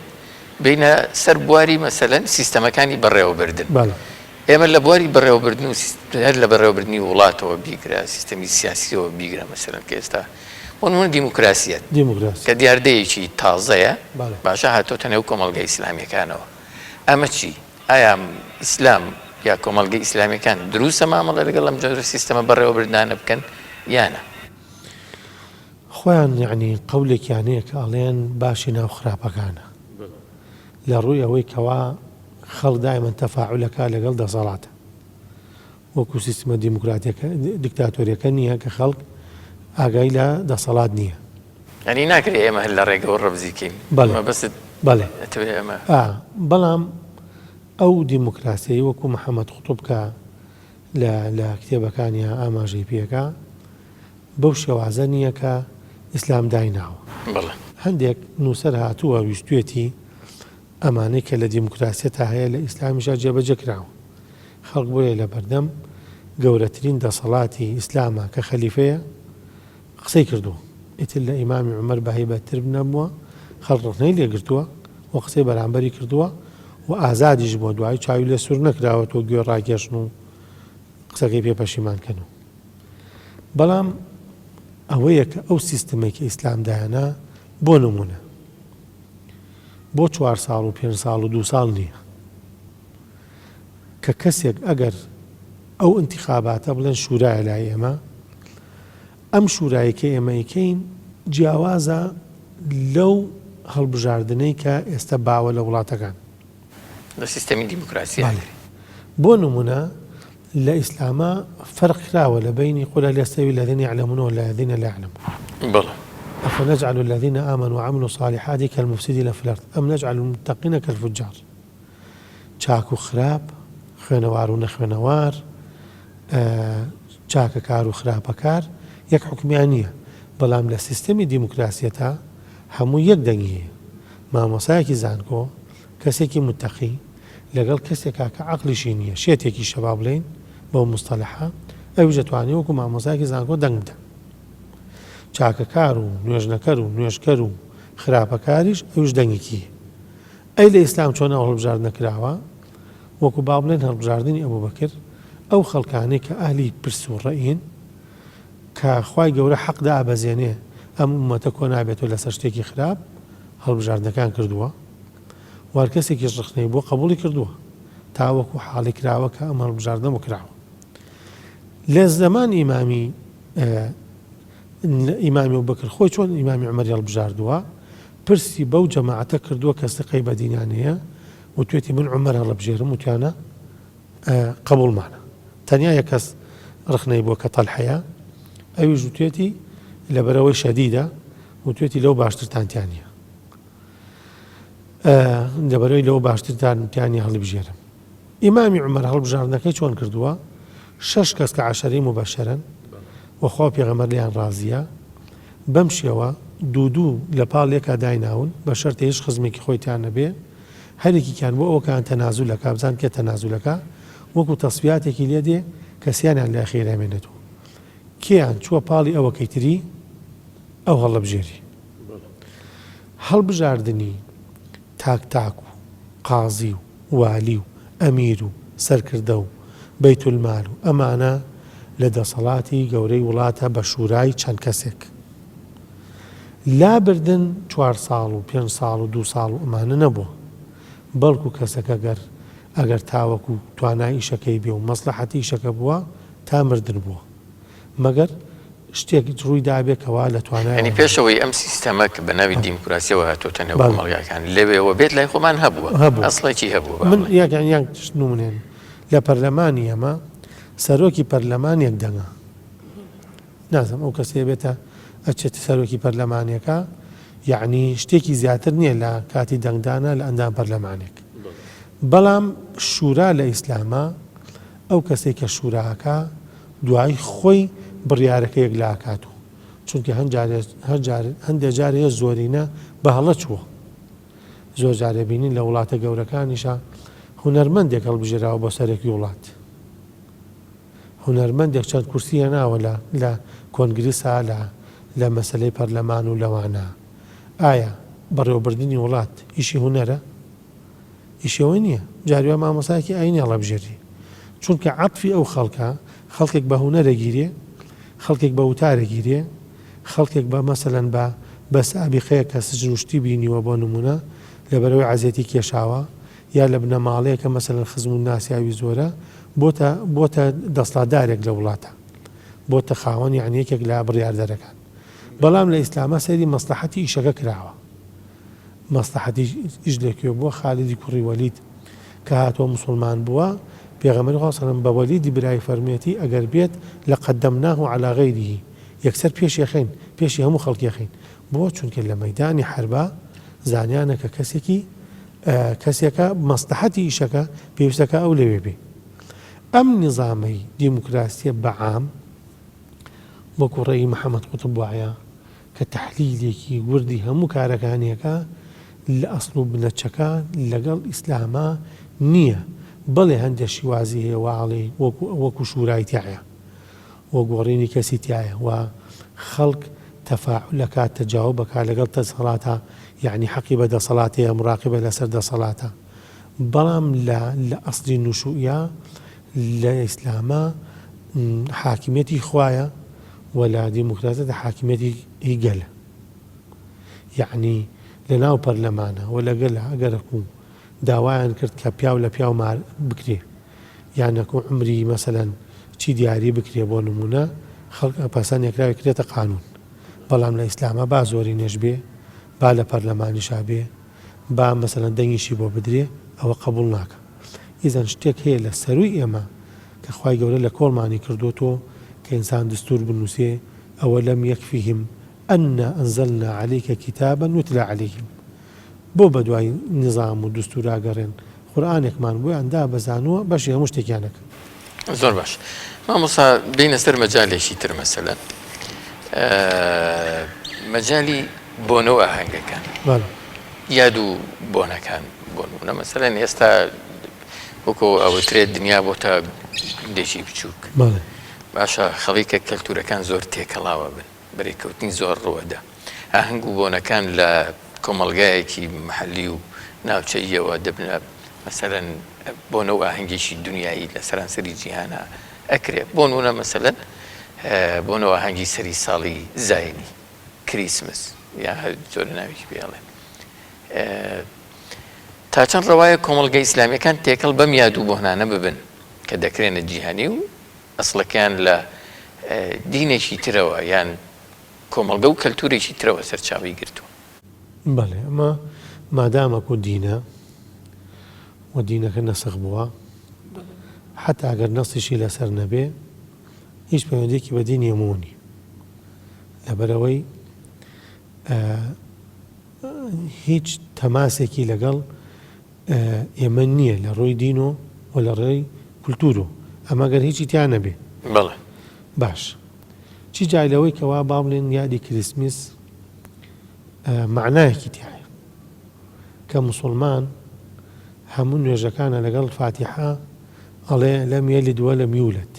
بینە سەر بواری مەسەلەن سیستەمەکانی بەڕێوەبردن ئێمە لە بواری بەڕێوەبردن و هەر لە بەڕێوەبردننی وڵاتەوە بیگرە سیستەمی سیاسیەوە بیگرە مەسەلەن کە ئێستا بۆ دیموکراسیەت کە دیاردەیەکی تازەیە باشە هاتۆتە نێو کۆمەڵگەی ئیسلامیەکانەوە ئەمە چی ئایا ئیسلام یا کۆمەڵگەی ئیسلامیەکان دروستە مامەڵە لەگەڵ ئەم جۆرە سیستەمە بەڕێوەبردانە بکەن یانە خۆیان یعنی قەولێکیانەیە کە ئەڵێن باشی ناو خراپەکانە لە ڕووی ئەوەی کەوا خەڵک دایمەن تەفاعولەکە لەگەڵ دەسەڵاتە وەکو سیستمە دیموکراتیەکە دیکتاتۆریەکە نییە کە خەڵک ئاگای لە دەسەڵات نییە ئەنی ناکرێ ئێمە هەر لە ڕێگەوە ڕەبزیکەین بەڵێ ئەمە بەڵام ئەو دیموکراسیایی وەکو محەممەد خوتوب کە لە کتێبەکانی ئاماژەی پێەکە بەو شێوازە نییە کە ئیسلام دایناوە هەندێک نووسەر هاتووە ویستوێتی ئەمانەی کە لە دیموکراسیەتە هەیە لە ئیسلامیشا جێبەجێ کراوە خەڵک بۆیە لە بەردەم گەورەترین دەسەڵاتی ئیسلامە کە خەلیفەیە قسەی کردووە ئیتر لە ئیمامی عومەر بە هەیبەتتر نەبووە خەڵک ڕخنەی لێگرتووە و قسەی بەرامبەری کردووە و ئازادیش بۆ دوای چاوی لێ سوور نەکراوەتەوە گوێ ڕاگەشن و قسەکەی پێ پەشیمانکەن و بەڵام ئەوەیە کە ئەو سیستمێکی ئیسلامدایانە بۆ نمونە بۆ 4 ساڵ و 5 ساڵ و 2 ساڵ نییە کە کەسێک ئەگەر ئەو انتخاباتە بڵێن شورایە لای ئێمە ئەم شورایەکە ئێمەیکەین جیاوازە لەو هەڵبژاردنەی کە ئێستا باوە لە وڵاتەکان لە سیستەمی دیموکراسی بۆ نمونە لە ئیسلامە فەرق کراوە لە بینی قل هل يستوي الذين يعلمون والذين لا يعلمون أفنجعل الذين آمنوا وعملوا الصالحات كالمفسدين في الأرض أم نجعل المتقين كالفجار چاک و خراپ خوێنەوار و نەخوێنەوار چاکەکار و خراپەکار یەک حکمیان نییە بەڵام لە سیستەمی دیموکراسیەتە هەموو یەک دەنگی هەیە مامۆسایەکی زانکۆ کەسێکی متەقی لەگەڵ کەسێکا کە عەقڵیشی نییە شێتێکی شەوا بڵێن بەو مستەلەحە ئەویش دەتوانێت وەکو مامۆسایەکی زانکۆ دەنگ بدە چاکەکار و نوێژنەکەر و نوێژکەر و خراپەکاریش ئەوش دەنگێکی ئەی لە ئیسلام چۆن ئەو هەڵبژاردن نەکراوە وەکو با بڵێن هەڵبژاردننی ئەبوبەکر ئەو خەڵکانەی کە ئاهلی پرس و ڕەئین کە خوای گەورە حەقدا ئابەزێنێ ئەم ئومەتە کۆ نابێتەوە لەسەر شتێکی خراپ هەڵبژاردنەکان کردووە وار کەسێکی ڕخنەی بۆ قبوڵی کردووە تا وەکو حاڵی کراوە کە ئەم هەڵبژاردنە بۆ کراوە لە زەمان ئیمامی ئەبوبەکر خۆی چۆن ئیمامی عومەری هەڵبژاردووە پرسی بەو جەماعەتە کردووە کە سقەی بە دینیانەیە و توێتی من عومەر هەڵبژێرم وتیانە قبوڵمانە تەنیا یە کەس ڕخنەی بۆ کە تەلحەیە ئەویش توێتی لەبەرەوەی شەدیدە وتوێتی لەو باشترتانتیانە لەبەرەوەی لەو باشترتانتیانی هەڵبژێرم. ئیمامی عومەر هەڵبژاردنەکەی چۆن کردووە؟ 6 کەس کە عەشەرەی مبەشەرن وەخوا پێغەمبەر لیان ڕازیە، بەم شێوە دوو لە پاڵ یەکا دایناون بە شەرتە هیچ خزمێکی خۆیتیان نەبێ، هەرێکیان بۆ ئەوکان تەنازولەکە بزان کێ تەنازولەکە وەکو تەسویاتێکی لێ دێ کەسیانیان لە خێرامێنێتەوە کێیان چووە پاڵی ئەوەکەی تری ئەو هەڵەبژێری. هەڵبژاردننی تاک و قازی و والی و ئەمیر و سەرکردە و بەیت المال و ئەمانە لە دەسەڵاتی گەورەی وڵاتە بە شورای چەند کەسێک لابردن 4 ساڵ و 5 ساڵ و 2 ساڵ و ئەمانە نەبووە، بەڵکو کەسەکە ئەگەر تاوەکو توانای ئیشەکەی بێ و مەسلحەتی ئیشەکە بووە تا مردن بووە، مەگەر شتێک ڕووی دابێ کەوا لە توانای ینی پێشەوەی ئەم سیستەمە کە بە ناوی دیموکراسیەوە هاتۆتە نێو کۆمەڵگاکان لەوێەوە بێت لای خۆمان هەبووە ئەسڵێکی هەبووە. من یان نمونێن لە پەرلەمانی ئەمە سەرۆکی پەرلەمان یەک دەنگە، نازم ئەو کەسێ بێتە ئەچێت سەرۆکی پەرلەمانیەکە، یعنی شتێکی زیاتر نییە لە کاتی دەنگدانە لە ئەندام پەرلەمانێک. بەڵام شورا لە ئیسلامە ئەو کەسێک کە شوراکە دوای خۆی بڕیارەکە یەک لاکات و چونکە هەندێک جارێ زۆرینە بە هەڵە چووە، زۆر جارێ بینین لە وڵاتە گەورەکانیشە هونەرمەندێک هەڵبژێراوە بۆ سەرێکی وڵات، هونەرمەندێک چەند کورسیە ناوە لە کۆنگریسا لە مەسلەی پەرلەمان و لەوانە. ئایا بەڕێوەبردننی وڵات ئیشی هونەرە؟ ئیشەوە نییە، جاروە مامۆسایەکی ئاینی هەڵەبژێری، چونکە عەطفی ئەو خەڵکێک بە هونەرە گیرێ، خەڵکێک بە وتارە گیرێ، خەڵکێک بە مەسەلەن بە سابیقەیە کە سجن وشتی بینیوە بۆ نمونە لەبەرەوەی عەزیەتی کێشاوە یا لە بنەماڵەیە کە مەسەلەن خزم و ناسیاوی زۆرە بۆتە دەسڵاتدارێک لە وڵاتە، بۆتە خاوەن یعنیەکێک لە بڕیاردەرەکان. بەڵام لە ئیسلامە سەیری مەسلحەتی ئیشەکە کراوە، مەسلحەتی ئیش لەکوێ بووە؟ خالیدی کوڕی وەلید کە هاتووە موسڵمان بووە، پێغەمبەری خوا سەڵەم بە وەلیدی برای فەرمێتی ئەگەر بێت لە قەدەمناه عەلا غەیریه، یەکسەر پێشی هەموو خەڵکی خەین. بۆ چونکە لە مەیدانی حەربا زانیانە کە کەسێکە مەسلحەتی ئیشەکە پێویستەکە ئەو لەوێ بێ. ئەم نظامەی دیموکراسیە بەعام وەکو ڕێی محەممەد قوتب وایە کە تەحلیلێکی وردی هەموو کارەکانیەکە لە ئەسڵ و بنەچەکە لەگەڵ ئیسلامە نییە، بەڵێ هەندێک شیوازی هەیە واڵێ وەکو شورای تایە وە گۆڕینی کەسی تایە و خەڵک تەفاعولەکات تەجاوب بەکا لەگەڵ دەسەڵاتە، یعنی حەقی بە دەسەڵاتەیە مراقبە لەسەر دەسەڵاتە. بەڵام لە ئەسڵی نوشوئە لە ئیسلامە حاکمیەتی خوایە و لە دیموکراسیەتە حاکمیەتی هیگەلە، یعنی لە ناو پەرلەمانە و لەگەل ئەگەرەکو داوایان کرد کە پیاو لە پیاو مار بکرێ یانەکو عمری مەسەلەن چی دیاری بکرێ بۆ نمونە خەڵک پەسەند یەکراوی کرێتە قانون. بەڵام لە ئیسلامە با زۆری نێژ بێ، با لە پەرلەمانیشا بێ، با مەسەلەن دەنگیشی بۆ بدرێ، ئەوە قبول ناکە. ئیزەن شتێک هەیە لە سەروی ئێمە کە خوای گەورە لە کۆڵمانی کردوتەوە کە ئینسان دستور بنووسێ، ئەوە لەم یەکفیهم ئەنە ئەنزەلنا عەلەیکە کیتابا یوتلا عەلەیهم، بۆ بە دوای نظام و دستوراگەڕێن قورئانێکمان بۆیان دا بەزانووە بەشی هەموو شتێکیانەکە. زۆر باش. مامۆستا بینە سەر مەجالێکی تر مەسەلەن مەجالی بۆنەوە ئاهەنگەکان یاد و بۆنەکان بۆ نمونە مەسەلەن ئێستا وەکو ئەوەترێت دنیا بۆتە گوندێکی بچووک، باشە خەڵیکە کەلتورەکان زۆر تێکەڵاوە بن، بەرێکەوتنی زۆر ڕوەدا، ئاهەنگ و بۆنەکان لە کۆمەڵگایەکی محەلی و ناوچەیەوە دەبنە مەسەلەن بۆنەوە ئاهەنگێکی دنیایی لە سەرانسەری جیهانە ئەکرێت. بۆ نمونە مەسەلەن بۆنەوە ئاهەنگی سەری ساڵی زاینی کریسمس یا زۆر ناویی پێڵێن، تا چەند ڕەوایە کۆمەڵگەی ئیسلامیەکان تێکەڵ بەم یاد و بۆنانە ببن کە دەکرێنە جیهانی و ئەسڵەکان لە دینێکی ترەوە یان کۆمەڵگە و کەلتورێکی ترەوە سەرچاوی گرتووە. بەڵێ ئەمە مادامەکو دینە و دینەکە نەسخ بووە، حتا ئەگەر نەسیشی لەسەر نەبێ هیچ پەیوەندێکی بە دینی هەموو نیە، لەبەرەوەی هیچ تەماسێکی لەگەڵ ئێمە نییە لە ڕۆی دین و لە ڕێی کولتورۆ ئەمە گەر هیچی تیان نەبێ. بەڵێ باش چی جایلەوەی کەوا با بڵێن یادی کریسمس معنایەکی تایە کە مسلمان هەموو نوێژەکانە لەگەڵ فاتحە ئەڵێ لەم یەلد وەلەم یولد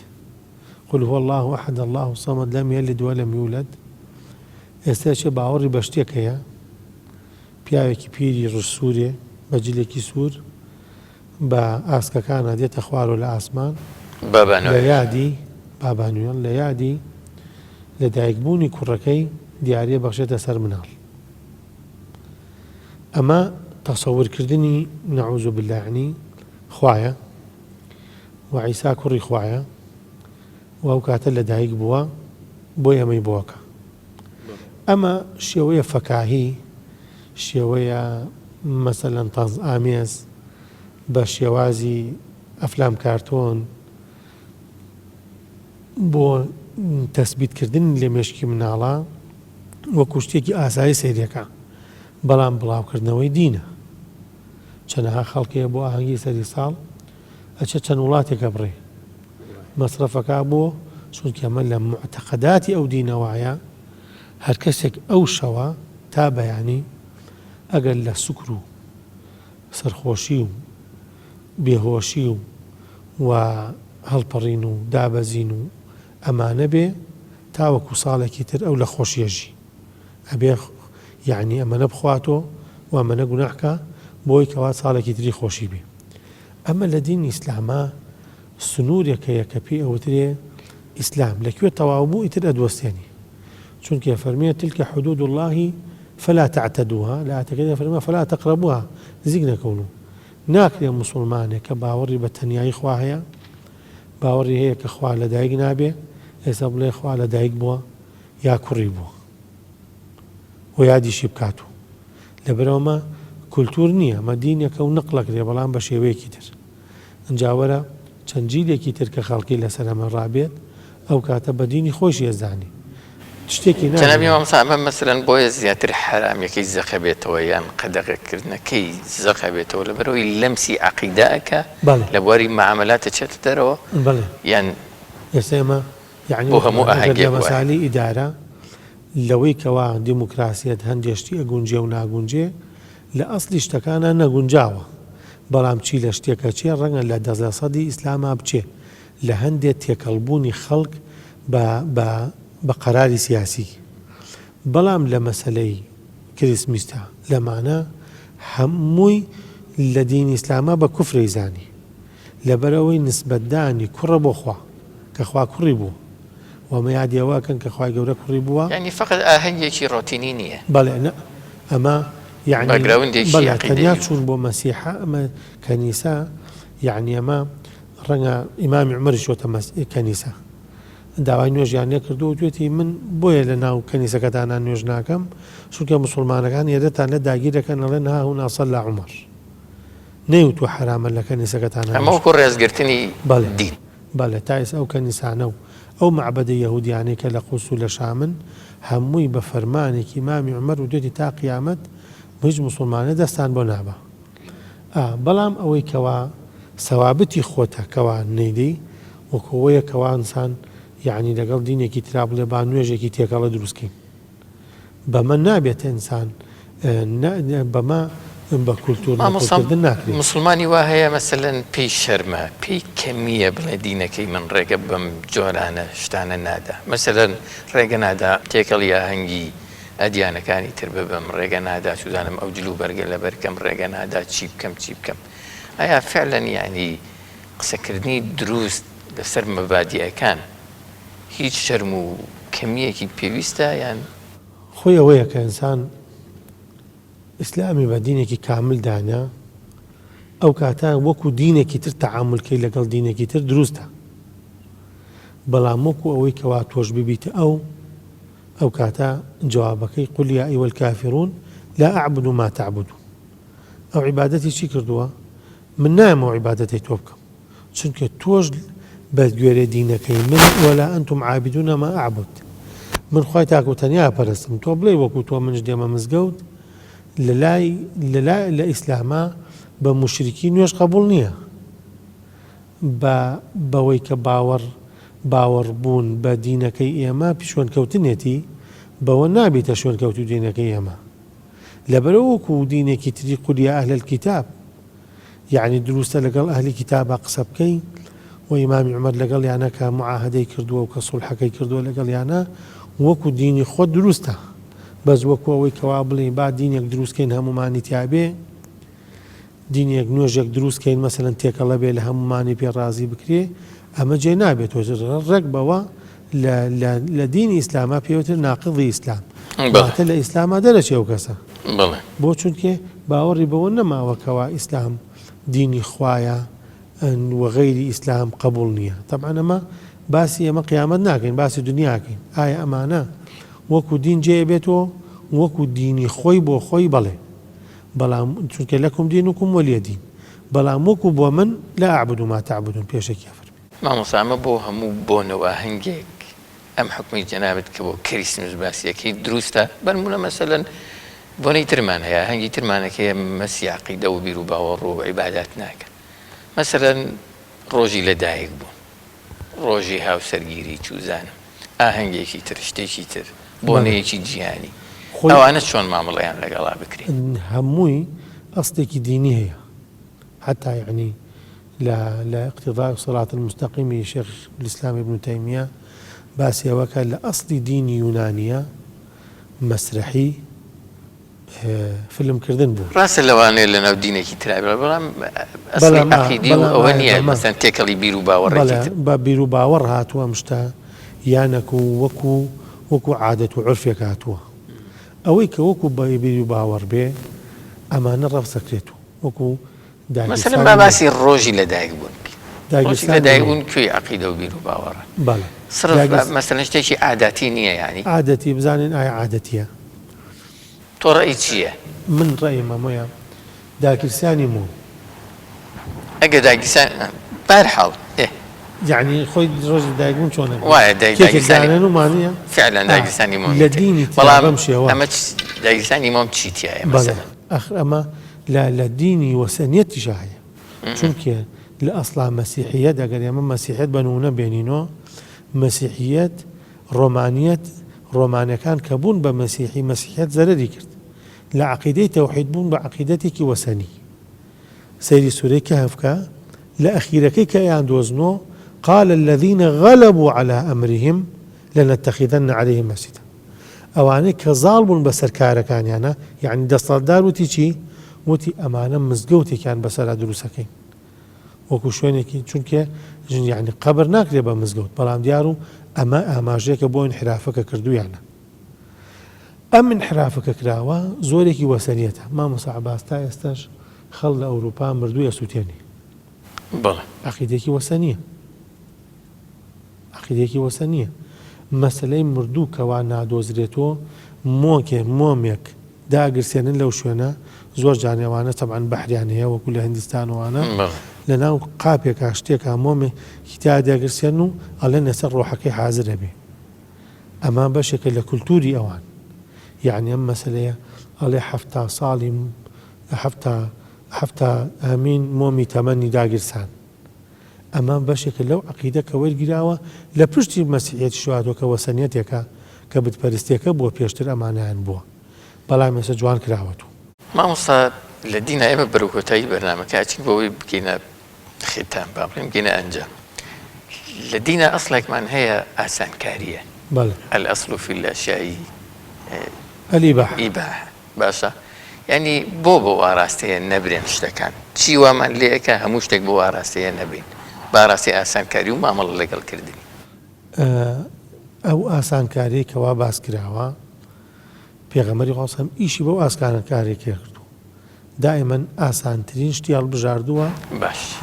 قل هو الله أحد الله الصمد لم يلد ولم يولد. ئێستا چێ باوەڕی بە شتێک هەیە پیاوێکی پیری ڕسوورێ بە جلێکی سوور بە ئاسکەکانە دێتە خوارەوە لە ئاسمان لە یادی بابانوێڵ لە یادی لە دایکبوونی کوڕەکەی دیارە بەخشێتە سەر مناڵ. ئەمە تەسەورکردنی نەعوذ بالله عنی خوایە و عیسا کوڕی خوایە و ئەو کاتە لە دایک بووە بۆی ئەمەی بۆکە. ئەمە شێوەیە فەکاهی شێوەیە مەسەلەن تەنز ئامێز بە شێوازی ئەفلام کارتۆن بۆ تەسبیتکردن لێ مێشکی مناڵە وەکو شتێکی ئاسایی سەیرەکە بەڵام بڵاوکردنەوەی دینە. چەندەها خەڵکەیە بۆ ئاهەنگی سەری ساڵ ئەچە چەند وڵاتێکە بڕێ مەسرەفەکە بۆ چونکە ئەمە لە معتەقەداتی ئەو دینەوایە هەر کەسێک ئەو شەوە تا بەیانی ئەگەر لە سوکر و سەرخۆشی و بێهۆشی و هەڵپەڕین و دابەزین و ئەمانە بێ تاوەکو ساڵێکی تر ئەو لە خۆشیەژی ئەبێ یعنی ئەمەنە بخواتۆ و ئەمەنە گوناحکە بۆی کەوا ساڵێکی تری خۆشی بێ. ئەمە لە دینی ئیسلامە سنوورێکەیە کە پێی ئەوترێ ئیسلام لەکوێ تەواو بوو ئیتر ئەدوەستێنی چونکە فەرمێ تلکە حدود الله فلا تعتدوها لا ئاتەکەی فەرمێ فلا تقربوها نزیک نەکەون و ناکرێ مسلمانێک کە باوەڕی بە تەنیایی خوا هەیە باوەڕی هەیە کە خوا لە دایک نابێ ئێستا بڵێ خوا لە دایک بووە یا کوڕی بووە و یادیشی بکاتوە لەبەرەوەمە کولتور نییە ئەمە دینێکە و نەقڵەکرێ بەڵام بە شێوەیەکی تر ئەنجاوەرە چەند جیلێکی تر کە خەڵکی لەسەر ئەمە ڕابێت ئەو کاتە بە دینی خۆشی ئەزانی شتێکی جەنابی مامۆستا مەسەلەن بۆیە زیاتر حرامەکەی زەقە بێتەوە یان قەدەغەکردنەکەی زەقە بێتەوە لەبەرەوەی لەمسی عەقیدەکە لە بواری معاملاتە چێتە دەرەوە یان ئێستا ئێمە یعنی بۆ هەموو ئاهەنگێک مەسالی ئیدارە لەوەی کەوا دیموکراسیەت هەندێک شتی ئەگونجێ و ناگونجێ لە ئەسلی شتەکانە نەگونجاوە بەڵام چی لە شتێکە چێ ڕەنگە لە ١٠ ئیسلاما بچێ لە هەندێک تێکەڵبوونی خەڵک بە قەراری سیاسی بەڵام لە مەسەلەی کریسمیستە لەمانە هەمووی لە دینی ئیسلامە بە کوفرەی زانی لەبەرەوەی نسبەتدانی کوڕە بۆ خوا کە خوا کوڕی بوو وەمە یادیەوەکەن کە خوای گەورە کوڕی بووە یعنی فقط ئاهەنگێکی ڕۆتینی نییە بەڵێ ئەمە یعنی تەنیا چوون بۆ مەسیحە ئەمە کەنیسا یعنی ئەمە ڕەنگە ئیمامی عومەری چۆتە کەنیسا داوای نوێژیان لێ کردو و توێتی من بۆیە لە ناو کەنیسەکەتانە نوێژ ناکەم چونکە مسلمانەکان ئێرەتان لە داگیرەکەن ئەڵێن ها هونا صەلی عومەر نەیوتوە حرامە لە کەنیسەکەتانە ئەمە وەکو ڕێزگرتنی دین بەڵێ تا ئێستا ئەو کەنیسانە و ئەو معبەدە یەهودیانەی کە لە قوس و لە شامن هەمووی بە فەرمانێکی ئیمامی عومەر و دوێتی تا قیامەت هیچ مسلمانە دەستان بۆ نابە. بەڵام ئەوەی کەوا سەوابەتی خۆتە کەوا نەیدەی وەکەوەیە کەوا ئینسان یعنی لەگەڵ دینێکی ترا بڵێ با نوێژێکی تێکەڵە دروستکەین بەمە نابێتە ئینسان بەمە بە کولتورکردن ناکرێت. مسلمانی وا هەیە مەسەلەن پێی شەرمە پێی کەمیە بڵێ دینەکەی من ڕێگە بەم جۆرانە شتانە نادا مەسەلەن ڕێگە نادا تێکەڵی ئاهەنگی ئەدیانەکانی تر ببم ڕێگە نادا چودانم ئەو جلو بەرگە لە بەرکەم ڕێگە نادا چی بکەم ئایا فعلەن یعنی قسەکردنی دروست لەسەر مەبادیەکان هیچ شەرم و کەمیەکی پێویستە یان خۆی ئەوەیە کە ئینسان ئیسلامی بە دینێکی کامل دانا ئەو کاتە وەکو دینێکی تر تەعاملکەی لەگەڵ دینێکی تر دروستە بەڵام وەکو ئەوەی کەوا تۆش ببیتە ئەو کاتە جوابەکەی قل یا ئەیوە الکافرون لا ئەعبد ما تعبدون ئەو عیبادەتی چی کردووە من نایەمەوە عیبادەتی تۆ بکەم چونکە تۆش بە گوێرە دینەکەی من ولا ئەنتم عابدون ما ئەعبد من خۆی تاکو تەنیا پەرستم تۆ بڵێ وەکو تۆ منش دێمە مزگەوت لە ئیسلامە بە موشریکی نوێژ قبول نییە بەوەی کە باوەڕبوون بە دینەکەی ئێمە پیشۆنکەوتنێتی بەوە نابێتە شوێنکەوت و دینەکەی ئێمە لەبەرەوە وەکو دینێکی تری قوریا ئەهل الکتاب یعنی دروستە لەگەڵ ئەهلی کتابە قسە بکەی و ئیمامی عومەر لەگەڵ یانە کە معاهدەی کردووە و کە سوڵحەکەی کردووە لەگەڵ یانە وەکو دینی خۆت دروستە بەس وەکو ئەوەی کەوا بڵێ با دینێک دروستکەین هەمومانی تیابێ دینێک نوێژێک دروستکەین مەسەلەن تێکەڵە بێ لە هەمومانی پێ ڕازی بکرێ ئەمە جێ نابێت ڕێک بەوە لە دینی ئیسلامە پێوتر ناقضی ئیسلام واتە لە ئیسلامە دەرەچێ ئەو کەسە بۆ چونکە باوەڕی بەوە نەماوەکەوە ئیسلام دینی خوایە وغەیری ئیسلام قبول نییە طبعا ئەمە باسی ئێمە قیامەت ناکەین باسی دنیاکەین ئایا ئەمانە وەکو دین جێ بێتەوە وەکو دینی خۆی بۆ خۆی بڵێ بەڵام چونکە لەکم دینکم وەلیە دین بەڵام وەکو بۆ من لا ئەعبد ما تعبدون پێشێکی ئەفەرمی مامۆسامە بۆ هەموو بۆنەوە هەنگێک ئەم حکمی جەنابەت کە بۆ کریسمس باسیەکەی دروستە بەنمونە مەسەلەن بۆنەی ترمان هەیە هەنگی ترمانەکەی مەسی عەقیدە و بیر و باوەڕ و عیبادات ناکەن مەسەلەن ڕۆژی لەدایک بوون ڕۆژی هاوسەرگیری چوزانم ئاهەنگێکی تر شتێکی تر بۆنەیەکی جیهانی ئەوانە چۆن مامەڵەیان لەگەڵا بکرێت هەمووی ئەسڵێکی دینی هەیە حتا یعنی لە اقتضاء الصراط المستقیم شیخ الإسلام ابن تیمیە باسی ئەوەکە لە ئەسڵی دینی یونانیە مەسرحی فیلمکردن بوو ڕاستە لەوانەیە لەناو دینێکی ترابێت بەڵام ئەسڵی عەقیدی و ئەوە نییە مەسەن تێکەڵی بیر و باوەڕێکی تر بە بیر و باوەڕ هاتووە مشتە یانەکو وەکو عادەت و عورفێک هاتووە ئەوەی کە وەکو بە بیر و باوەڕ بێ ئەمانە ڕەفسەکرێت وەکو مەسەلەن با باسی ڕۆژی لەدایک بوون ڕۆژی لەدایک بوون کوێی عەقیدە و بیر و باوەڕە صرف مەسەلەن شتێکی عادەتی نییە یعنی عادەتی بزانین ئایا عادەتیە تۆ ڕێی چییە؟ من ڕێیم ئەمەیە داگیرسانی مۆ ئەگە داگیرسان بەرحاڵ یعنی خۆی ڕۆژی دایکبوون چۆنە وایە داگیرسانی ومانە فعلا داگیرسانی مۆ لە دینی بەڵام شێوە ئەمە داگیرسانی مۆم چیتیایە مەسەلەن ئەمە لە دینی وەسەنیەتیش هەیە چونکە لە ئەسڵا مەسیحیەت ئەگەر ئێمە مەسیحیەت بەنمونە بێنینەوە مەسیحیەت ڕۆمانیەت ڕۆمانەکان کە بوون بە مەسیحیەت زەرەری کرد لە عەقیدەی تەوحید بوون بە عەقیدەتێکی وەسەنی سەیری سوورەی کەهف بکە لە ئەخیرەکەی کە ئەیان دۆزنەوە قال الذين غلبوا على أمرهم لنتخذن عليهم مسجدا ئەوانەی کە زاڵ بوون بەسەر کارەکانیانە یعنی دەسەڵاتدار وتی چی وتی ئەمانە مزگەوتێکیان بەسەرا دروستەکەین وەکو شوێنێکی چونکە یعنی قەبر ناکرێ بە مزگەوت بەڵام دیار و ئەمە ئاماژەیەکە بۆ انحرافەکە کردویانە ئەم انحرافەکە کراوە زۆرێکی وەسەنیەتە مامۆستا عەباس تا ئێستاش خەڵ لە ئەوروپا مردووی ئەسووتێنی عەقیدەیەکی وەسەنیە عەقیدەیەکی وەسەنیە مەسەلەی مردوو کەوا نادۆزرێتەوە مۆمێک داگرسێنن لەو شوێنە زۆر جانێوانە تەبعاً بەحریان هەیە وەکو لە هیندستانوانە لە ناو قاپێکا شتێکا مۆمێ هیتا داگرسێن و ئەڵێن لەسەر ڕۆحەکەی حازرە بێ ئەمە بەشێکە لە کولتوری ئەوان یعنی ئەم مەسەلەیە ئەڵێ 70 ساڵی 70 ئەمین مۆمی تەمەنی داگرسان ئەمە بەشێکە لەو عەقیدە کە وەرگیراوە لە پشتی مەسیحیەتی شوهادۆ کە وەسەنیەتێکە کە بتپەرستیەکە بۆ پێشتر ئەمانیان بووە بەڵام ئێستا جوان کراوەتەوە مامۆستا لە دینە ئێمە بەرەو کۆتایی بەرنامەکە ئاچین بۆەوەی بکەینە ختام با بڵێم بگەینە ئەنجام لە دینە ئەسڵێکمان هەیە ئاسانکاریە الأصل في الأشياء الإباحة باشە یعنی بۆ ئاراستەیە نەبرێن شتەکان چی وامان لێەکە هەموو شتێک بۆ ئاراستەیە نەبین باڕاستی ئاسانکاری و مامەڵە لەگەڵکردنی ئەو ئاسانکاری کەوا باس کراوە پێغەمبەری خۆسەم ئیشی بەو ئاسانکاری کردو دائیمەن ئاسانترین شتی هەڵبژاردووە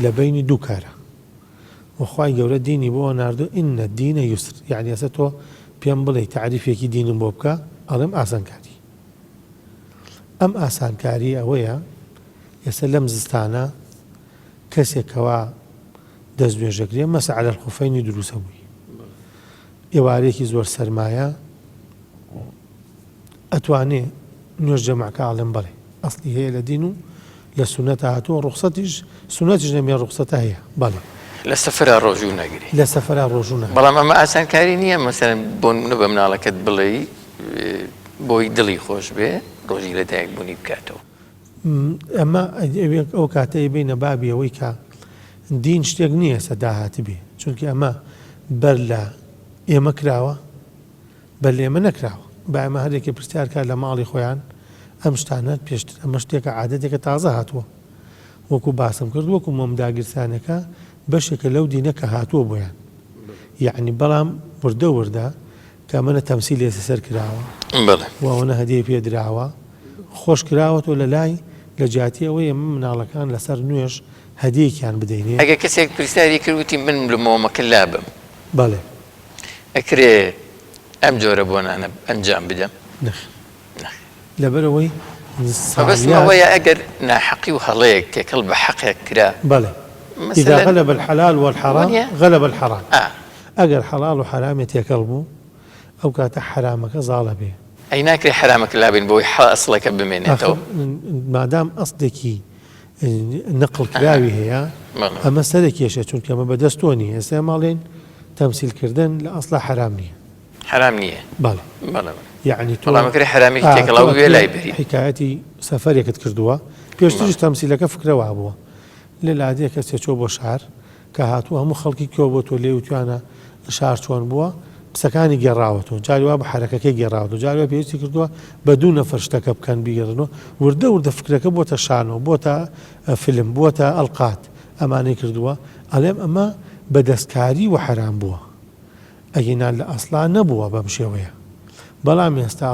لە بینی دوو کارە وخوای گەورە دینی بۆ ناردو ئین الدینە یوسر یعنی ئێستا تۆ پێم بڵێ تعریفێکی دینم بۆ بکە ئەڵێم ئاسانکاری ئەم ئاسانکاری ئەوەیە ئێستا لەم زستانە کەسێکەوە دەستێژەکرێ مەسە عەلە الخوفەینی دروستە بووی ئێوارێکی زۆر سەرمایە ئەتوانێ نوێژ جەماعەکە ئاڵێم بەڵێ ئەسلی هەیە لە دین و لە سونەتە هاتووە ڕوخسەتیش سونەتیش نەمێ ڕوخسەتە هەیە بەڵێ لە سەفرا ڕۆژوو نەگری لە سەفرا ڕۆژوو نەگری بەڵام ئەمە ئاسانکاری نییە مەسەرەن بۆ بە مناڵەکەت بڵێ بۆی دڵی خۆش بێ ڕۆژی لە دایک بوونی بکاتەوە ئەمە ئەو کاتەی بینە بابی ئەوەی کە دین شتێک نییە سەداهاتی بێ چونکە ئەمە بەر لە ئێمە کراوە بەر لە ئێمە نەکراوە با ئەمە هەرێکی پرسیار کار لە ماڵی خۆیان ئەم شتانەت پێشتر ئەمە شتێکە عادەتێکە تازە هاتووە وەکو باسم کرد وەکو مۆمداگیرسانەکە بەشێکە لەو دینە کە هاتووە بۆیان یعنی بەڵام وردە وردە کە ئەمەنە تەمسیل لێسە سەر کراوە وەوەنە هەدیە پێدراوە خۆش کراوەتەوە لە لای لە جاتی ئەوەی ئەمە مناڵەکان لەسەر نوێژ هەدیەکیان بدەینێ ئەگە کەسێک پرسیاری کردوتی من لە مۆمەکە لابم بەڵێ ئەکرێ ئەم جۆرە بۆنانە ئەنجام بدەم لەبەرەوەی بەسمەوەیە ئەگەر ناحەقی و هەڵەیەک تێکەڵ بە حەقێک کرا بەڵێ إذا غلب الحلال والحرام غلب الحرام ئەگەر حەڵال و حرامێ تێکەڵ بوو ئەو کاتە حرامەکە زاڵە بێ ئەی ناکرێ حرامەکە لابین بۆی ئەسڵەکە بمێنێتەوە مادام ئەسڵێکی نقل کراوی هەیە ئەمە سەرێکێشە چونکە ئەمە بەدەستۆ نیە ئێستا ماڵێن تەمسیلکردن لە ئەسڵا حرام نییە حرام نییە بەڵێ یعنی تۆڵامەکەی حرامی تێکەڵاو بێ لای بری حکایەتی سەفەرێکت کردووە پێشتریش تەمسیلەکە فکرەوە بووە لە لادەیە کە چێچۆ بۆ شار کە هاتووە هەموو خەڵکی کێوە بۆ تۆ لێ وتوانە شار چۆن بووە قسەکانی گێڕاوەتەوە جاریوا بە حرەکەکەی گێڕاوەوە جاریوا پێویستی کردووە بە دوو نەفەر شتەکە بکەن بیگەڕنەوە وردە وردە فکرەکە بۆتە شانەوە بۆتە فیلم بۆتە ئەڵقات ئەمانەی کردووە ئەڵێم ئەمە بە دەستکاری و حرام بووە ئەگەینا لە ئەسڵا نەبووە بەم شێوەیە بەڵام ئێستا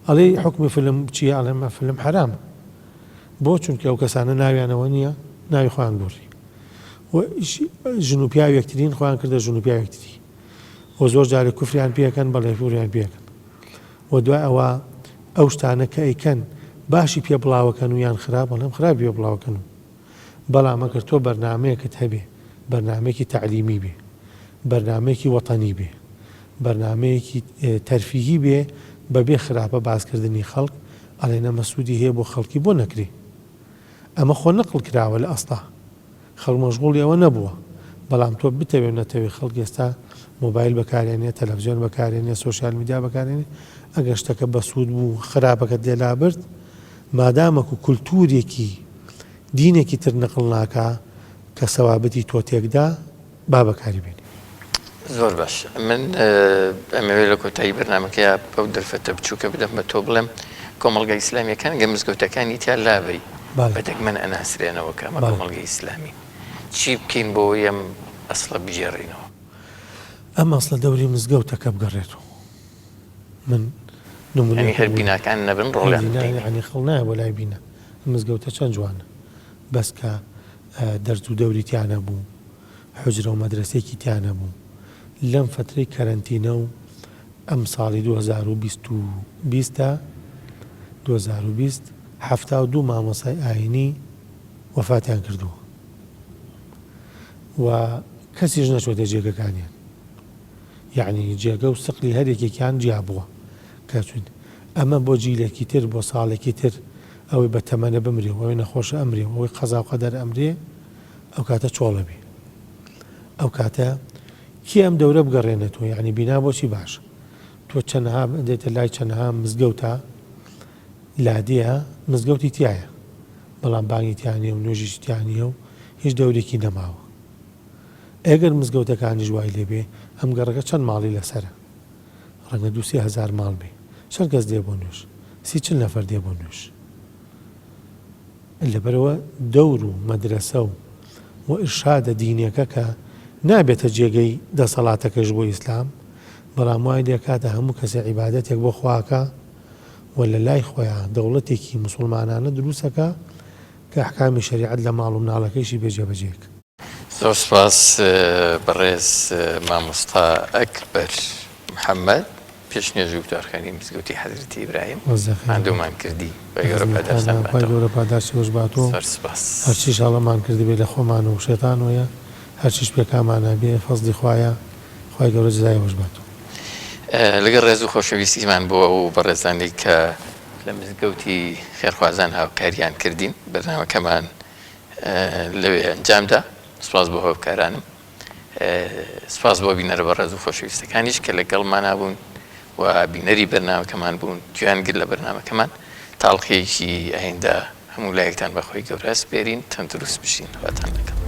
ئەڵێ حکمی فیلم چیە ئەڵێمە فیلم حرامە بۆ چونکە ئەو کەسانە ناویانەوە نییە ناوی خۆیان گۆڕی ژن و پیاوێکترین خۆیان کردە ژن و پیاوێکتری و زۆر جارێک کوفریان پێەکەن بەڵێ فوریان پێکەن و دوای ئەوە ئەو شتانە کە ئەیکەن باشی پێ بڵاوەکەن و یان خراپ بەڵام خراپی پێ بڵاوەکەن و بەڵام ئەگەر تۆ بەرنامەیەکت هەبێ بەرنامەیەکی تعلیمی بێ بەرنامەیەکی وەتەنی بێ بەرنامەیەکی تەرفیهی بێ بەبێ خراپە باسکردنی خەڵک ئەڵێنە مەسوودی هەیە بۆ خەڵکی بۆ نەکرێ ئەمە خۆ نەقڵ کراوە لە ئەستا خەڵک مەشغوڵی ئەوە نەبووە بەڵام تۆ بتەوێت نەتەوێت خەڵک ئێستا مۆبایل بەکارێنێ تەلەڤیزیۆن بەکارێنێ سۆشیال میدیا بەکارێنێ ئەگەر شتەکە بەسوود بوو خراپەکەت لێلا برد مادامەکو کولتورێکی دینێکی تر نەقڵ ناکا کە سەوابەتی تۆ تێکدا با بەکاری بێنی زۆر باش من ئەمەوێت لە کۆتایی بەرنامەکەیە بەو دەرفەتە بچووکە بدەم بە تۆ بڵێم کۆمەڵگە ئیسلامیەکان گە مزگەوتەکانی تیان لابری بەدەگمەن ئەناسرێنەوە کە ئەمە کۆمەڵگەی ئیسلامی چی بکەین بۆ ئەم ئەسڵە بژێڕینەوە ئەم ئەسڵە دەوری مزگەوتەکە بگەڕێتەوە من نمونەی هەر بیناکان نەبن ڕۆڵیان ینی خەڵ نایە بۆ لای بینە مزگەوتە چەند جوانە بەس کە دەرز و دەوری تیانە بوو حوجرە و مەدرسەیەکی تیانە بوو لەم فترەی کەرەنتینە و ئەم ساڵی 2020 72 مامۆسای ئاینی وەفاتیان کردووە و کەسیش نەچۆتە جێگەکانیان یعنی جێگە و سقلی هەرێکێکیان جیا بووە کەچون ئەمە بۆ جیلێکی تر بۆ ساڵێکی تر ئەوەی بە تەمەنە بمرێ ئەوەی نەخۆشە ئەمرێ ئەوەی قەزا و قەدەر ئەمرێ ئەو کاتە چۆڵە بێ ئەو کاتە کی ئەم دەورە بگەڕێنێتەوە یعنی بینا بۆچی باش تۆ چەندها دێتە لای چەندها مزگەوتە لادەیە مزگەوتی تایە بەڵام بانگی تیانە و نوێژی تیانە و هیچ دەورێکی نەماوە ئەگەر مزگەوتەکانی ژوای لێبێ ئەم گەڕەکە چەند ماڵی لەسرە ڕەنگە 2-3 ماڵ بێ چەند کەس دێ بۆ نوێژ 30 نەفەر دێ بۆ نوێژ لەبەرەوە دەور و مەدرسە و ئیرشادە دینیەکە کە نابێتە جێگەی دەسەڵاتەکەش بۆ ئیسلام بەڵام وای دێکاتە هەموو کەسە عیبادەتێک بۆ خواکە و لە لای خۆیان دەوڵەتێکی موسڵمانانە دروستەکە کە ئەحکامی شەریعەت لە ماڵ و مناڵەکەیشی بێجێبەجێک. زۆر سپاس بەڕێز مامۆستا ئەکبەر محەممەد پێشنێژ و وتارخانی مزگەوتی حەزرەتی ئیبراهیم هەندوومان کردی بە گەورە پاداشتی وەژباتۆ هەرچیش هەڵەمان کردی بێ لە خۆمان و شێتانەوەیە هەرچیش پێکامانە بێ فەزلی خوایە خوای گەورە جزای وەژباتۆ. لەگەڵ ڕێز و خۆشەویستیمان بۆ ئەو بەڕێزانی کە لە مزگەوتی خێرخوازان هاوکاریان کردین بەرنامەکەمان لەوێ ئەنجامدا. سوپاس بۆ هۆکارانم، سپاس بۆ بینەرە بە ڕێز و خۆشەویستەکانیش کە لەگەڵمان نابوون و بینەری بەرنامەکەمان بوون. گویانگر لە بەرنامەکەمان تاڵقەیەکی ئایندا هەموو لایەکتان بەخۆی گەورە سپێرین، تەندروست بشین، خواتان لەگەڵ.